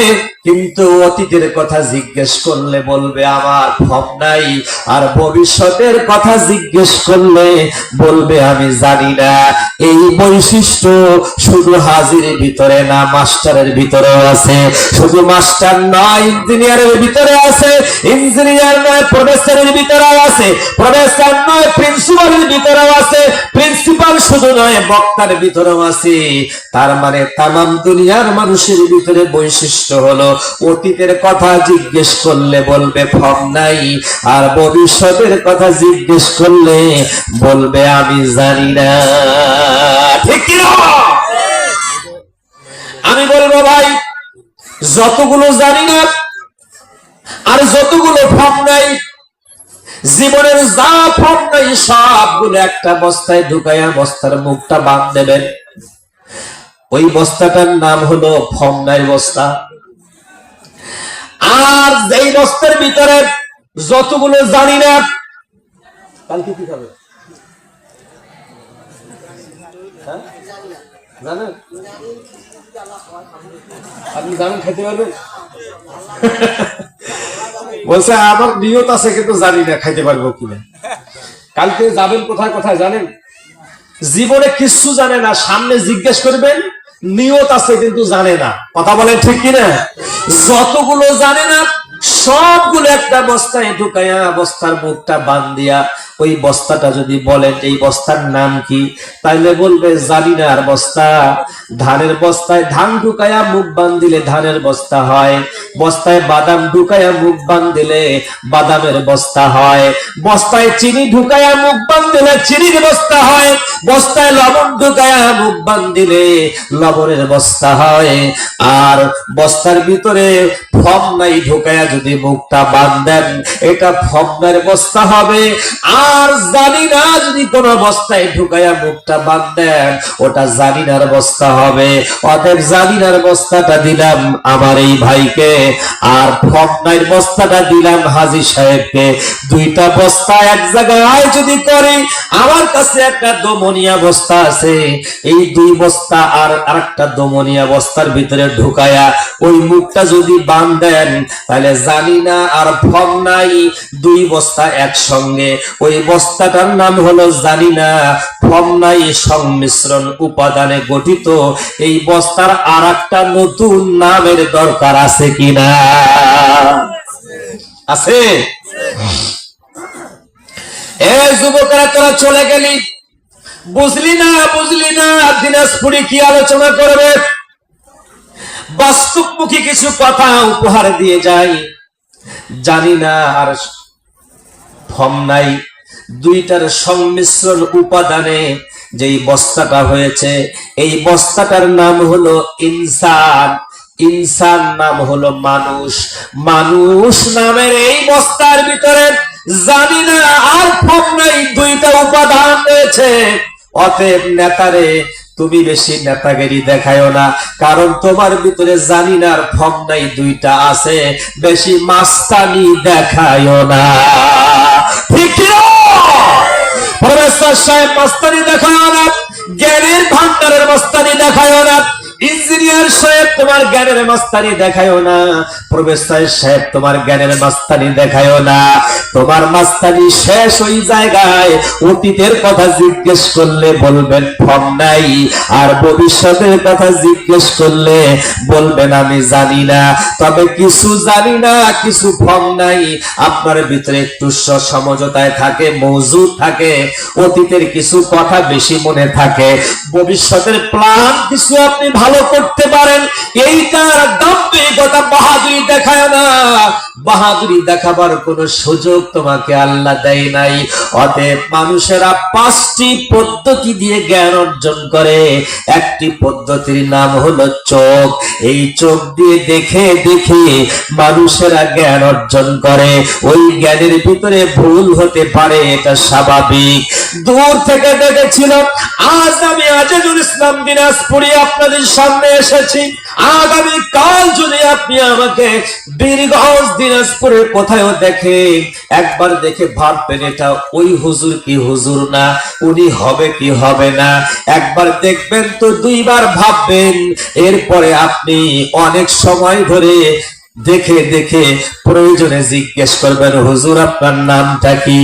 কিন্তু অতীতের কথা জিজ্ঞেস করলে বলবে আমার ফর্ম নাই। আর ভবিষ্যতের কথা জিজ্ঞেস করলে বলবে আমি জানি না। এই বৈশিষ্ট্য শুধু হাজির ভিতরে না, মাস্টারের ভিতরেও আছে। শুধু মাস্টার নয়, ইঞ্জিনিয়ারের ভিতরে আছে। ইঞ্জিনিয়ার নয়, প্রফেসরের ভিতরেও আছে। প্রফেসর নয়, প্রিন্সিপালের ভিতরেও আছে। প্রিন্সিপাল শুধু নয়, বক্তার ভিতরেও আছে। তার মানে তামাম দুনিয়ার মানুষের ভিতরে বৈশিষ্ট্য হলো অতীতের কথা জিজ্ঞেস করলে বলবে ফর্ম নাই, আর ভবিষ্যতের কথা জিজ্ঞেস করলে বলবে আমি জানি না। ঠিক কি না? আমি বলবো ভাই, যতগুলো জানি না আর যতগুলো ফর্ম নাই, জীবনের যা ফর্ম নাই সবগুলো একটা বস্তায় ঢুকাইয়া বস্তার মুখটা বাঁধ দেবেন। ওই বস্তাটার নাম হলো ফর্ম নাই বস্তা। আর এই বস্তার ভিতরে যতগুলো জানি না, কালকে কি খাবে জানেন? আপনি জানেন, খেতে পারবেন? বলছে আমার নিয়ত আছে কিন্তু জানি না খাইতে পারবো কিনা। কালকে যাবেন কোথায় কোথায় জানেন? জীবনে কিচ্ছু জানে না, সামনে জিজ্ঞেস করবেন, নিয়ত আছে কিন্তু জানে না। কথা বলেন ঠিক কিনা? যতগুলো জানে না সবগুলো একটা বস্তায় ঢুকাইয়া বস্তার মুখটা বান্ধিয়া ওই বস্তাটা যদি বলেন এই বস্তার নাম কি, তাইলে বলবে জানি না। আর বস্তা, ধানের বস্তায় ধান ঢুকাইয়া মুখ বান্ধিলে ধানের বস্তা হয়। বস্তায় বাদাম ঢুকাইয়া মুখ বান্ধিলে বাদামের বস্তা হয়। বস্তায় চিনি ঢুকাইয়া মুখ বান্ধিলে চিনির বস্তা হয়। বস্তায় লবণ ঢুকাইয়া মুখ বান্ধিলে লবণের বস্তা হয়। আর বস্তার ভিতরে ফর্ম নাই ঢুকাইয়া যদি মুখটা বাঁধেন, এটা ফর্মের বস্তা হবে। আর জানি না যদি কোন বস্তায় ঢুকাইয়া মুখটা বাঁধেন, ওটা জানিনার বস্তা হবে। অতএব জানিনার বস্তাটা দিলাম আমার এই ভাইকে, আর ফর্মের বস্তাটা দিলাম হাজী সাহেবকে। দুইটা বস্তা এক জায়গায় যদি করি, আমার কাছে একটা দমনিয়া বস্তা আছে, এই দুই বস্তা আর আরেকটা দমনিয়া বস্তার ভিতরে ঢুকায়া ওই মুখটা যদি বাঁধেন, তাহলে জানি না আর ফর্ম নাই দুই বস্তা একসঙ্গে। ওই বস্তাটার নাম হলো জানি না ফর্ম নাই সংমিশ্রণ উপাদানে গঠিত। এই বস্তার আর একটা নতুন নামের দরকার আছে কিনা? আছে? এ যুবকেরা, তোরা চলে গেলি, বুঝলি না বুঝলি না, দিনাজপুরে কি আলোচনা করবে? বাস্তবমুখী কিছু কথা উপহার দিয়ে যাই। জানি না আর ফর্ম নাই দুইটার সংমিশ্রণ উপাদানে যেই বস্তাটা হয়েছে, এই বস্তাটার নাম হলো ইনসান। ইনসান নাম হলো মানুষ। মানুষ নামের এই বস্তার ভিতরে জানি না আর ফর্ম নাই দুইটা উপাদান রয়েছে। অতএব নেতারে, তুমি বেশি নেতাগিরি দেখায়ও না, কারণ তোমার ভিতরে জানি না আর ফর্ম নাই দুইটা আছে। বেশি মাস্তানি দেখায়ও না। ঠিক কি? প্রফেসর সাহেব মাস্তানি দেখায়ও না, জ্ঞানের ভান্ডারের মাস্তানি দেখায়ও না। ইঞ্জিনিয়ার সাহেব তোমার জ্ঞানের মাস্তানি দেখায়ও না। প্রফেসর সাহেব তোমার জ্ঞানের মাস্তানি দেখায়ও না। তোমার মাস্তানি শেষ ওই জায়গায়, অতীতের কথা জিজ্ঞেস করলে বলবেন ফর্ম নাই, আর ভবিষ্যতের কথা জিজ্ঞেস করলে বলবেন আমি জানি না। তবে কিছু জানি না, কিছু ফর্ম নাই আপনার ভিতরে একটু সমঝোতায় থাকে, মজুদ থাকে। অতীতের কিছু কথা বেশি মনে থাকে, ভবিষ্যতের প্ল্যান কিছু আপনি ভালো করতে পারেন, এইটার দাম্ভিকতা বাহাদুরি দেখায় না। বাহাদুরি দেখাবার কোন সুযোগ তোমাকে আল্লাহ দেয় নাই। অতএব মানুষেরা 5টি পদ্ধতি দিয়ে জ্ঞান অর্জন করে। একটি পদ্ধতির নাম হলো চোখ। এই চোখ দিয়ে দেখে দেখে মানুষেরা জ্ঞান অর্জন করে। ওই জ্ঞানের ভিতরে ভুল হতে পারে, এটা স্বাভাবিক। দূর থেকে দেখেছিল। আজ আমি আজিজুল ইসলাম দিনাজপুরি আপনাদের সামনে এসেছি। আগামী কাল যদি আপনি আমাকে বীরগঞ্জ দিনাজপুরে কোথাও দেখে, একবার দেখে ভাববেন এটা ওই হুজুর কি হুজুর না, উনি হবে কি হবে না। একবার দেখবেন তো 2বার ভাববেন। এরপরে আপনি অনেক সময় ধরে দেখে দেখে প্রয়োজনে জিজ্ঞেস করবেন, হুজুর আপনার নামটা কি?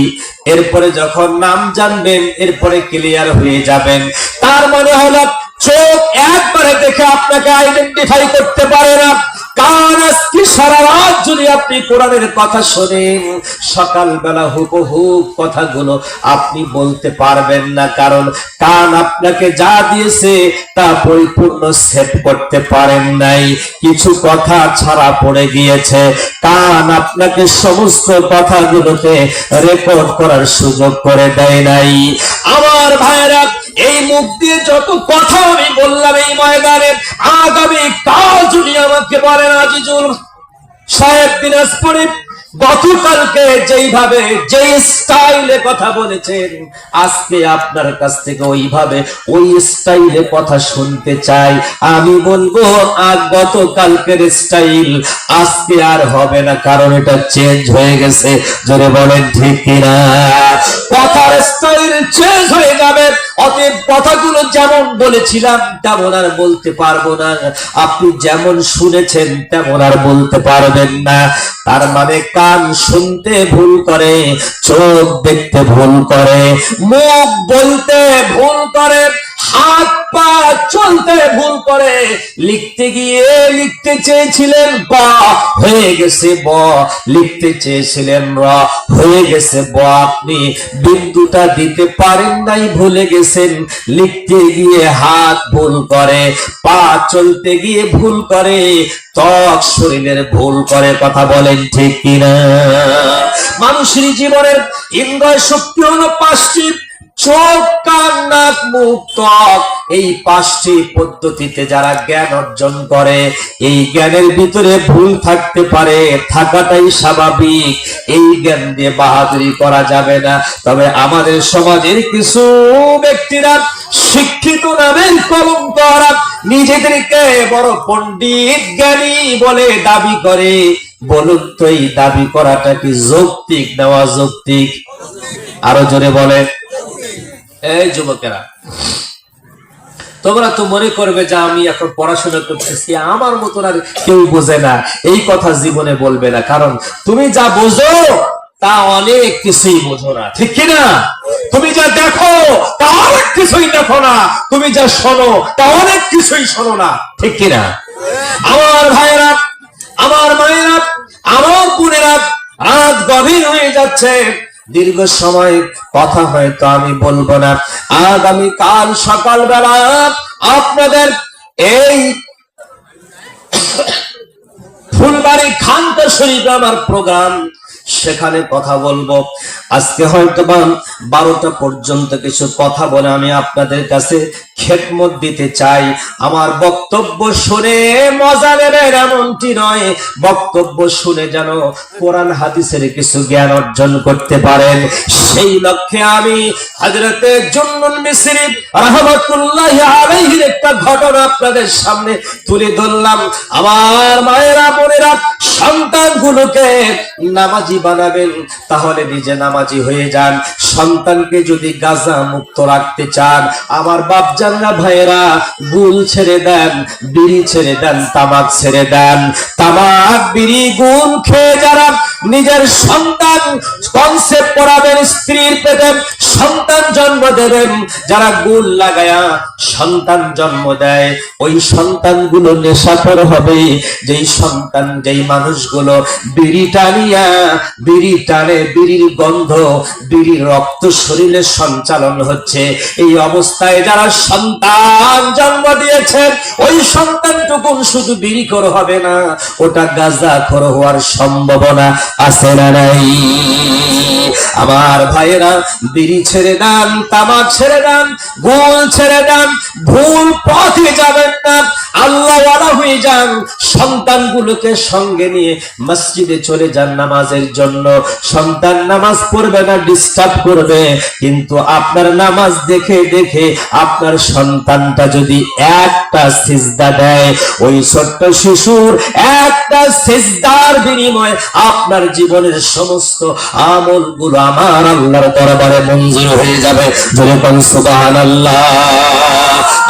এরপরে যখন নাম জানবেন, এরপরে ক্লিয়ার হয়ে যাবেন। তার মানে হলো চোখ একবারে দেখে আপনাকে আইডেন্টিফাই করতে পারে না। কান আজকে সারা রাত যদি আপনি কোরআনের কথা শোনেন, সকালবেলা হুবহুব কথাগুলো আপনি বলতে পারবেন না, কারণ কান আপনাকে যা দিয়েছে তা পরিপূর্ণ সেট করতে পারেন নাই। কিছু কথা ছাড়া পড়ে গিয়েছে। কান আপনাকে সমস্ত কথাগুলোকে রেকর্ড করার সুযোগ করে দেয় নাই। আমার ভাইরা, এই মুখ দিয়ে যত কথা আমি বললাম এই ময়দানে, আগামী কাল যদি আমাকে বলেন আজিজুল সাহেব দিনাজপুরে গতকালকে যেইভাবে যেই স্টাইলে কথা বলেছেন, আজকে আপনার কাছ থেকে ওইভাবে ওই স্টাইলে কথা শুনতে চাই। আমি বলবো আর গতকালকের স্টাইল আজকে আর হবে না, কারণ এটা চেঞ্জ হয়ে গেছে। জোরে বলেন ঠিক কিনা? কথার স্টাইল চেঞ্জ হয়ে যাবে। অতএব কথাগুলো যেমন বলেছিলাম তেমন আর বলতে পারবো না। আপনি যেমন শুনেছেন তেমন আর বলতে পারবেন না। তার মানে কান শুনতে ভুল করে, চোখ দেখতে ভুল করে, মুখ বলতে ভুল করে, হাত পা চলতে ভুল করে। লিখতে গিয়ে লিখতে চেয়েছিলেন ব, হয়ে গেছে ব। লিখতে চেয়েছিলেন র, হয়ে গেছে ব। আপনি বিন্দুটা দিতে পারেন নাই, ভুলে গেছেন। লিখতে গিয়ে হাত ভুল করে, পা চলতে গিয়ে ভুল করে, ত্বক শরীরের ভুল করে। কথা বলেন ঠিক কিনা? মানুষের জীবনের ইন্দ্রিয় শক্তি হলো 5টি: চোখ, কান, নাক, মুখ, ত্বক। এই 5টি পদ্ধতিতে যারা জ্ঞান অর্জন করে, এই জ্ঞানের ভিতরে ভুল থাকতে পারে, থাকাটাই স্বাভাবিক। এই জ্ঞান দিয়ে বাহাদুরি করা যাবে না। তবে আমাদের সমাজের কিছু ব্যক্তিরা শিক্ষিত নামের কলঙ্ক, নিজেদেরকে বড় পণ্ডিত জ্ঞানী বলে দাবি করে। বলুন তো এই দাবি করাটা কি যৌক্তিক না অযৌক্তিক? আরো জোরে বলে। এই যুবকেরা, তোমরা তো মনে করবে যে আমি এখন পড়াশোনা করতেছি, আমার মতন আর কেউ বোঝে না। এই কথা জীবনে বলবে না, কারণ তুমি যা বোঝো তা অনেক কিছুই বোঝো না, ঠিক কিনা? তুমি যা দেখো তা অনেক কিছুই দেখো না, তুমি যা শোনো তা অনেক কিছুই শোনো না, ঠিক কিনা? আমার ভাইয়েরা, আমার মায়েরা, আমার বোনেরা, রাত গভীর হয়ে যাচ্ছে। দীর্ঘ সময় কথা হয়তো আমি বলবো না। আগামী কাল সকালবেলা আপনাদের এই ফুলবাড়ি খানকা শরীফে আমার প্রোগ্রাম, সেখানে কথা বলবো। আজকে হয়তো 12টা পর্যন্ত কিছু কথা বলে আমি আপনাদের কাছে খেদমত দিতে চাই। আমার বক্তব্য শুনে মজা নেবেন এমনটি নয়, বক্তব্য শুনে যেন কোরআন হাদিসের কিছু জ্ঞান অর্জন করতে পারেন, সেই লক্ষ্যে আমি হযরতে জুন্নুন মিসরি রাহমাতুল্লাহি আলাইহির একটা ঘটনা আপনাদের সামনে তুলে ধরলাম। আমার মায়েরা, বোনেরা, সন্তানগুলোকে নামাজি বানাবেন, তাহলে নিজে নামাজি হয়ে যান। সন্তানকে যদি গাঁজা মুক্ত রাখতে চান, আমার বাপজানরা ভাইয়েরা, গুল ছেড়ে দেন, বিড়ি ছেড়ে দেন, তামাক ছেড়ে দেন। তামাক, বিড়ি, গুল খেয়ে যারা নিজের সন্তান কনসেপ্ট পড়াবেন, স্ত্রীর পেটে সন্তান জন্ম দেবেন, যারা গুল লাগায়া সন্তান জন্ম দেয়, ওই সন্তানগুলো নেশাখোর হবে। যেই সন্তান, যেই মানুষগুলো বিড়ি টানিয়া, বিড়ি টানে, বিড়ির গন্ধ, বিড়ির রক্ত শরীরে সঞ্চালন হচ্ছে, এই অবস্থায় যারা সন্তান জন্ম দিয়েছেন, ওই সন্তানটুকু শুধু বিড়িখোর হবে না, ওটা গাঁজাখোর হওয়ার সম্ভাবনা আছে না নাই? আমার ভাইয়েরা, বিড়ি ছেড়ে দেন, তামাক ছেড়ে দেন, গোল ছেড়ে দেন, ভুল পথে যাবেন না, আল্লাহওয়ালা হয়ে যান। সন্তানগুলোকে সঙ্গে নিয়ে মসজিদে চলে যান নামাজের জন্য। সন্তান নামাজ পড়বে না, ডিস্টার্ব করবে, কিন্তু আপনার নামাজ দেখে দেখে আপনার সন্তানটা যদি একটা সিজদা দেয়, ওই ছোট্ট শিশুর একটা সিজদার বিনিময়ে আপনার জীবনের সমস্ত আমলগুলো আমার আল্লাহর দরবারে মঞ্জুর হয়ে যাবে। জোরে বলুন সুবহানাল্লাহ।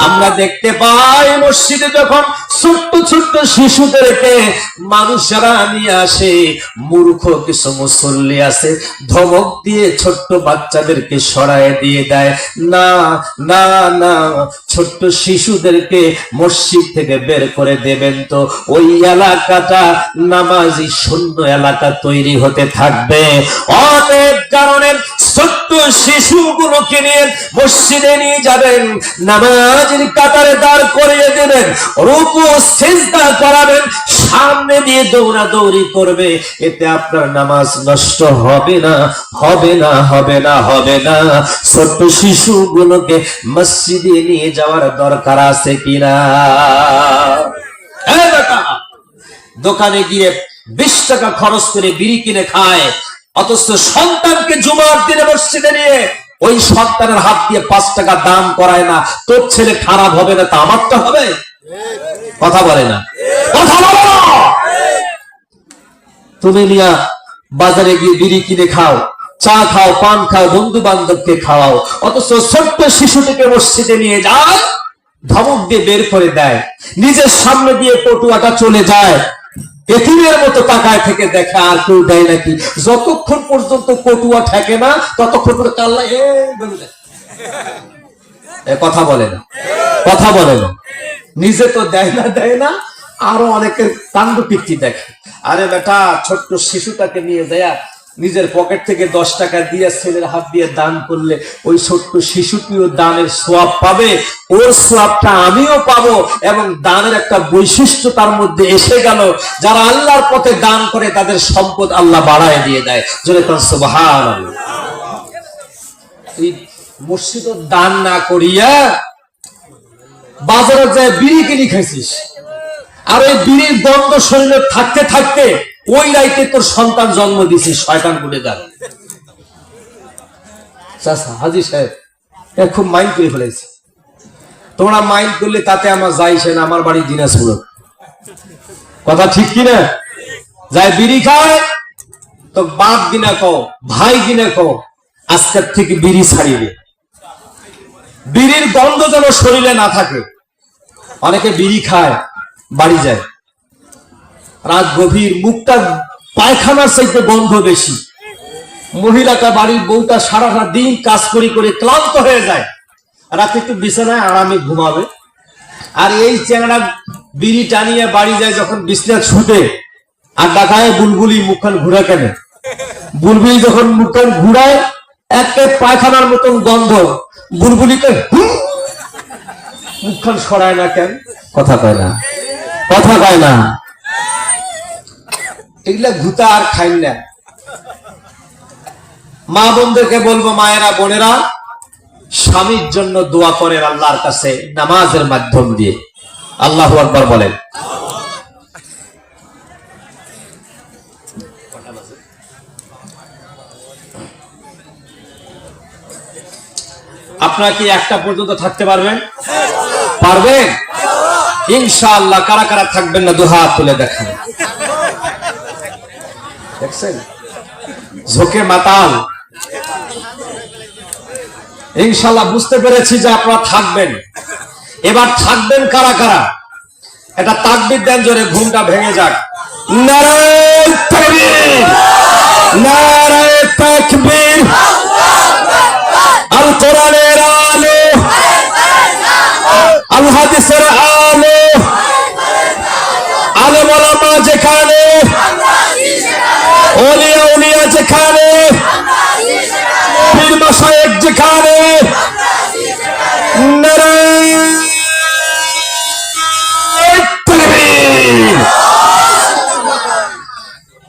আমরা দেখতে পাই মসজিদে যখন ছোট্ট ছোট্ট শিশুদেরকে মানুষরা নিয়ে আসে, মূর্খ কিছু মুসল্লি আছে ধমক দিয়ে ছোট্ট বাচ্চাদেরকে সরায় দিয়ে দেয়, না না না, ছোট্ট শিশুদেরকে মসজিদ থেকে বের করে দেবেন তো ওই এলাকাটা নামাজি শূন্য এলাকা তৈরি হতে থাকবে। অনেক কারণে ছোট্ট শিশুগুলোকে নিয়ে মসজিদে নিয়ে যাবেন, নামাজের কাতারে দাঁড় করিয়ে দেবেন, রুকু সিজদা করাবেন, সামনে দিয়ে দৌড়াদৌড়ি করবে, এতে আপনার নামাজ নষ্ট হবে না, হবে না, হবে না, হবে না। ছোট্ট শিশুগুলোকে মসজিদে নিয়ে যাওয়ার দরকার আছে কিনা? দোকানে গিয়ে 20 টাকা খরচ করে বিড়ি কিনে খায়, অথচ সন্তানকে জুমার দিনে মসজিদে নিয়ে ওই সন্তানের হাত দিয়ে 5 টাকা দাম করায় না। তোর ছেলে খারাপ হবে না, তা আমারটা হবে? কথা বলে না, কথা বলো না। তুমি নিয়া বাজারে গিয়ে বিড়ি কিনে খাও, চা খাও, পান খাও, বন্ধু বান্ধবকে খাওয়াও, অথচ ছোট্ট শিশুটিকে মসজিদে নিয়ে যায়, ধমক দিয়ে বের করে দেয়, নিজের সামনে দিয়ে পটুয়াটা চলে যায়, এতিমের মতো তাকায় থেকে দেখে আর কেউ দেয় নাকি। যতক্ষণ পর্যন্ত পটুয়া থাকে না ততক্ষণ পর্যন্ত আল্লাহ কথা বলে না, কথা বলে না, নিজে তো দেয় না, দেয় না, আরো অনেকের কাণ্ড কীর্তি দেখে। আরে বেটা, ছোট্ট শিশুটাকে নিয়ে যায় নিজের পকেট থেকে 10 টাকা দিয়ে ছেলের হাত দিয়ে দান করলে ওই ছোট্ট শিশুটিও দানের সওয়াব পাবে, ওর সওয়াবটা আমিও পাবো, এবং দানের একটা বৈশিষ্ট্য তার মধ্যে এসে গেল, যারা আল্লাহর পথে দান করে তাদের সম্পদ আল্লাহ বাড়ায় দিয়ে দেয়। জোরে কোন সুবহানাল্লাহ। এই মসজিদ দান না করিয়া বাজারে যায় বিড়ি কিনে খাইছিস, আর ওই বিড়ির গন্ধ শরীরে থাকতে থাকতে ওই রাইতে তোর সন্তান জন্ম দিছিস। শয়তান বলে গেল। হাজী সাহেব খুব মাইন্ড করে ফেলেছে। তোমরা মাইন্ড করলে তাতে আমার যাইছে না, আমার বাড়ি দিনাজপুর। কথা ঠিক কিনা? যাই বিড়ি খায় তো বাপ কিনা কও, ভাই কিনা কও, আজকের থেকে বিড়ি ছাড়িবে, বিড়ির গন্ধ যেন শরীরে না থাকে। অনেকে বিড়ি খায়, বাড়ি যায়, রাত গভীর, মুখটা পায়খানার চাইতে গন্ধ বেশি। মহিলাটা, বাড়ির বউটা সারাটা দিন কাজ করে করে ক্লান্ত হয়ে যায়, রাতে একটু বিছানায় আরামে ঘুমাবে, আর এই চেংড়া বিড়ি টানিয়ে বাড়ি যায়, যখন বিছনা ছুটে আর ডাকায় বুলবুলি মুখখান ঘুরা কেন, বুলবুলি যখন মুখখান ঘুরায় একে পায়খানার মতন গন্ধ, বুলবুলিকে মুখখান সরায় না কেন? কথা কয় না, কথা কয় না। এগুলা ঘুতা আর খাই না। মা বোনদেরকে বলবো, মায়েরা বোনেরা, স্বামীর জন্য দোয়া করেন আল্লাহর কাছে নামাজের মাধ্যম দিয়ে। আল্লাহু আকবার বলেন। আপনারা কি 1টা পর্যন্ত থাকতে পারবেন? পারবেন ইনশাআল্লাহ। কারা কারা থাকবেন না দুহাত তুলে দেখান। দেখছেন ঝোঁকে মাতাল। ইনশাআল্লাহ বুঝতে পেরেছি যে আপনারা থাকবেন। এবার থাকবেন কারা কারা? এটা তাকবীর দেন জোরে, ঘুমটা ভেঙে যাক। নারায়ে তাকবীর, নারায়ে তাকবীর। আল কোরআনের আলো, আল হাদিসের আলো, আলেম ওলামা যেখানে, ওলিয়া উলিয়া যেখানে, পীর মাশায়েখ যেখানে, নারায়ে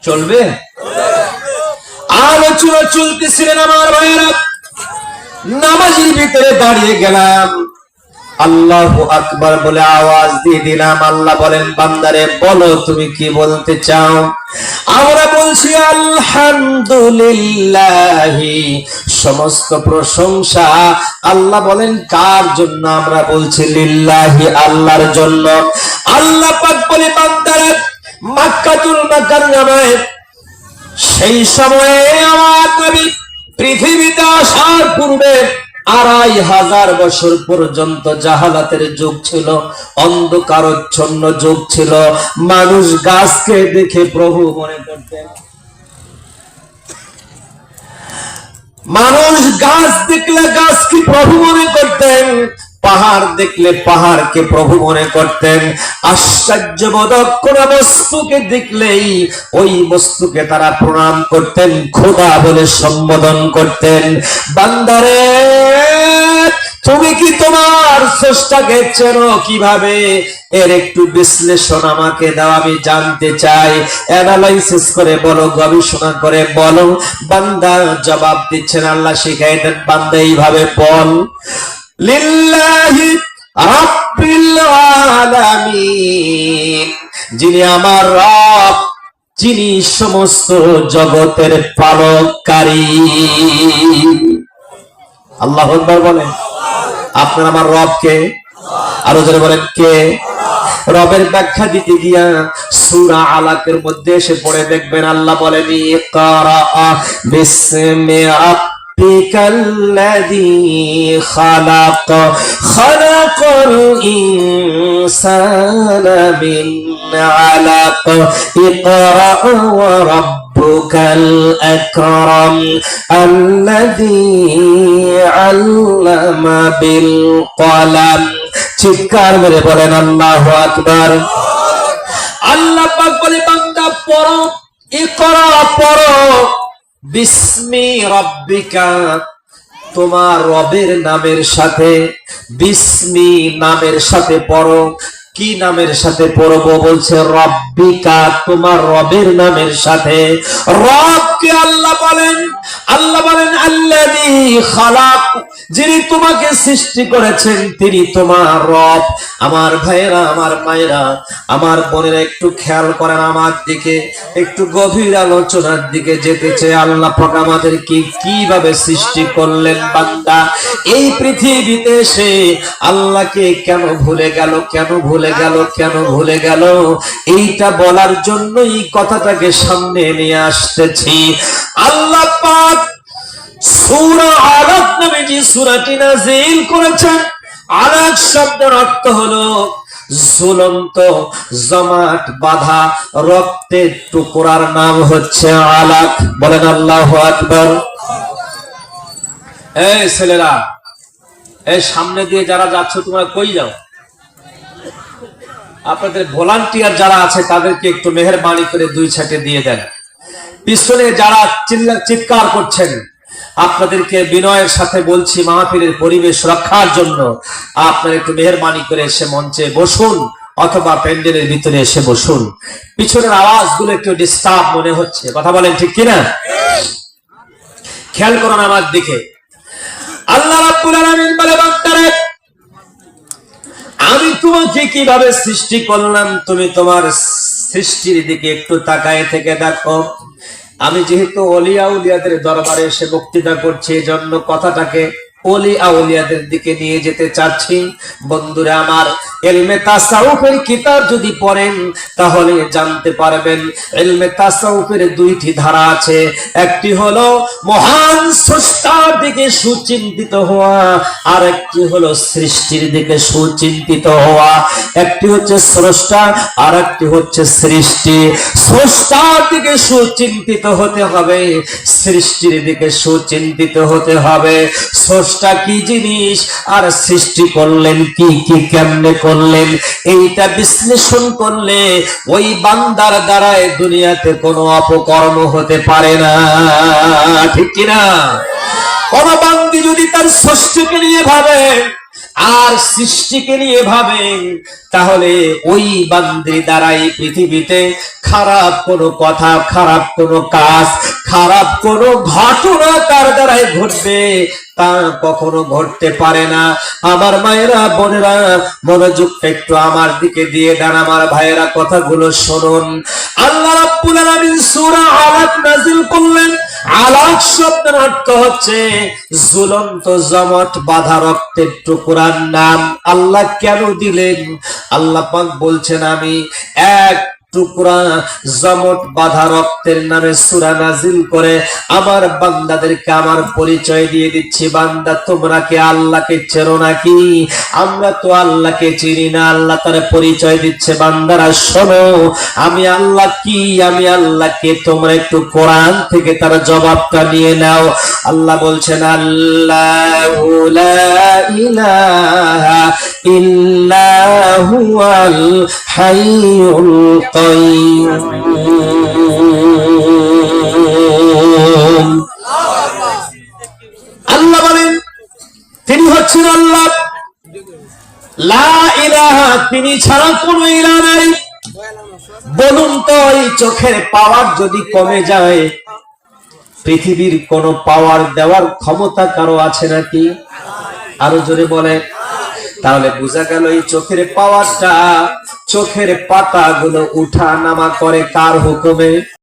চলবে? আলোচনা চলতেছিলেন আমার ভাইয়েরা, নামাজের ভিতরে দাঁড়িয়ে গেলাম, আল্লাহু আকবার বলে আওয়াজ দিয়ে দিলাম। আল্লাহ বলেন, বান্দারে বলো তুমি কি বলতে চাও? আমরা বলছি আলহামদুলিল্লাহি, সমস্ত প্রশংসা। আল্লাহ বলেন কার জন্য? আমরা বলছি লিল্লাহি, আল্লাহর জন্য। আল্লাহ পাক বলে, বান্দারা মক্কাতুল মুকাররমায় সেই সময়ে আমার নবী পৃথিবীতে আসার পূর্বে 2500 বছর পর্যন্ত জাহালাতের যুগ ছিল, অন্ধকারচ্ছন্ন যুগ ছিল। মানুষ গাছকে দেখে প্রভু মনে করতেন, মানুষ গাছ দেখলে গাছকে প্রভু মনে করতেন, পাহাড় দেখলে পাহাড়কে প্রভু মনে করতেন। আশ্চর্যবোধক কোন বস্তুকে দেখলেই ওই বস্তুকে তারা প্রণাম করতেন, খোদা বলে সম্বোধন করতেন। বান্দারে তুমি কি তোমার স্রষ্টাকে চেনো কিভাবে? এর একটু বিশ্লেষণ আমাকে দাও, আমি জানতে চাই। অ্যানালাইসিস করে বলো, গবেষণা করে বলো। বান্দা জবাব দিচ্ছেন, আল্লাহ শিখাই দেন, বান্দা এইভাবে বল, লিল্লাহি রাব্বিল আলামিন, যিনি আমার রব, যিনি সমস্ত জগতের পালনকারী। আল্লাহু আকবার বলেন। আপনার আমার রব কে? আরো জোরে বলেন কে? রবের ব্যাখ্যা দিতে গিয়া সূরা আলাকের মধ্যে এসে পড়ে দেখবেন আল্লাহ বলেন, ইকরা বিসমি রাব্বিকাল্লাযী খালাক, খালাকাল ইনসানা মিন আলাক, ইকরা ওয়া রাব্বুকাল আকরাম আল্লাযী আল্লামা বিল কলম। চিৎকার মেরে বলেন আল্লাহু আকবার। আল্লাহ পাক বলে, বান্দা পড়ো, ইকরা পড়ো, বিসমি রাব্বিকা, তোমার রবের নামের সাথে, বিসমি নামের সাথে পড়ো। কি নামের সাথে পড়বো? বলছে রব্বিকা, তোমার রবের নামের সাথে। রবকে আল্লাহ বলেন, আল্লাহ বলেন আল্লাযী খালাক, যিনি তোমাকে সৃষ্টি করেছেন তিনি তোমার রব। আমার ভাইয়েরা, আমার মায়েরা, আমার বোনেরা, একটু খেয়াল করেন আমার দিকে, একটু গভীর আলোচনার দিকে যেতে চাই। আল্লাহ পাক আমাদেরকে কিভাবে সৃষ্টি করলেন। বান্দা এই পৃথিবীতে এসে আল্লাহকে কেন ভুলে গেল, কেন ভুলে গেল, কেন ভুলে গেল? এইটা বলার জন্য এই কথাটাকে সামনে নিয়ে আসতেছি। আল্লাহ পাক সূরা আলাক নামে যে সূরাটি নাযিল করেছেন, আলাক শব্দের অর্থ হলো ঝুলন্ত, জমাট বাঁধা রক্তের টুকরার নাম হচ্ছে আলাক। বলেন আল্লাহু আকবার। এই ছেলেরা, এই সামনে দিয়ে যারা যাচ্ছ তোমরা কই যাও? আপনাদের ভলান্টিয়ার যারা আছে তাদেরকে একটু মেহেরবানি করে 2 ছাটে দিয়ে দেন। পিছনে যারা চিৎকার করছেন আপনাদেরকে বিনয়ের সাথে বলছি, মাহফিলের পরিবেশ রক্ষার জন্য আপনারা একটু মেহেরবানি করে এসে মঞ্চে বসুন অথবা প্যান্ডেলের ভিতরে এসে বসুন। পিছনের আওয়াজগুলো একটু ডিস্টার্ব মনে হচ্ছে, কথা বলেন ঠিক কিনা? খেয়াল করুন আমার দিকে। আল্লাহ রাব্বুল আলামিন বলে, বান্দারে আমি তোমাকে কিভাবে সৃষ্টি করলাম, তুমি তোমার সৃষ্টির দিকে একটু তাকায় থেকে দেখো। আমি যেহেতু ওলিয়া উলিয়াদের দরবারে এসে বক্তৃতা করছি, এজন্য কথাটাকে ওলি আউলিয়াদের দিকে নিয়ে যেতে চাচ্ছি। বন্ধুরা আমার, ইলমে তাসাউফের কিতাব যদি পড়েন তাহলে জানতে পারবেন ইলমে তাসাউফের 2টি ধারা আছে। একটি হলো মহান স্রষ্টার দিকে সুচিন্তিত হওয়া, আর একটি হলো সৃষ্টির দিকে সুচিন্তিত হওয়া। একটি হচ্ছে স্রষ্টা, আর একটি হচ্ছে সৃষ্টি। স্রষ্টার দিকে সুচিন্তিত হতে হবে, সৃষ্টির দিকে সুচিন্তিত হতে হবে। স্রষ্টা কি জিনিস আর সৃষ্টি করলেন কি, কি কেমনে করলেন, এইটা বিশ্লেষণ করলে ওই বান্দার দ্বারায় দুনিয়াতে কোনো অপকর্ম হতে পারে না, ঠিক কিনা? কোন বান্দি যদি তার স্রষ্টাকে নিয়ে ভাবে, আর সৃষ্টিকে নিয়ে ভাবেন, তাহলে ওই বান্দির দ্বারাই পৃথিবীতে খারাপ কোনো কথা, খারাপ কোনো কাজ, খারাপ কোনো ঘটনা তার দ্বারাই ঘটবে তা কখনো ঘটতে পারে না। আমার মায়েরা, বোনেরা, মনোযোগটা একটু আমার দিকে দিয়ে দেন। আমার ভাইয়েরা, কথাগুলো শুনুন। আল্লাহ রাব্বুল আলামিন সূরা আলাক নাযিল করলেন। আলাক শব্দের অর্থ হচ্ছে ঝুলন্ত জমট বাঁধা রক্তের টুকরার নাম। আল্লাহ কেন দিলেন? আল্লাহ পাক বলছেন, আমি এক টুকরা জমট বাঁধা রক্তের নামে সূরা নাজিল করে আমার বান্দাদেরকে আমার পরিচয় দিয়ে দিচ্ছি। বান্দা, তোমরা কি আল্লাহকে চেনো নাকি? আমরা তো আল্লাহকে চিনি না। আল্লাহ তার পরিচয় দিচ্ছে, বান্দারা শোনো, আমি আল্লাহ কি, আমি আল্লাহকে। তোমরা একটু কোরআন থেকে তার জবাবটা নিয়ে নাও। আল্লাহ বলছেন, আল্লাহু লা ইলাহা ইল্লা হুয়াল হাইয়ুল কাইয়্যুম। আল্লাহ বলেন, তিনি হচ্ছেন আল্লাহ। লা ইলাহা, তিনি ছাড়া কোনো ইলাহ নাই। বলুন তো, এই চোখের পাওয়ার যদি কমে যায়, পৃথিবীর কোন পাওয়ার দেওয়ার ক্ষমতা কারো আছে নাকি? আরো জোরে বলে। তাহলে বোঝা গেল এই চোখের পাওয়ারটা, চোখের পাতাগুলো উঠা নামা করে কার হুকুমে?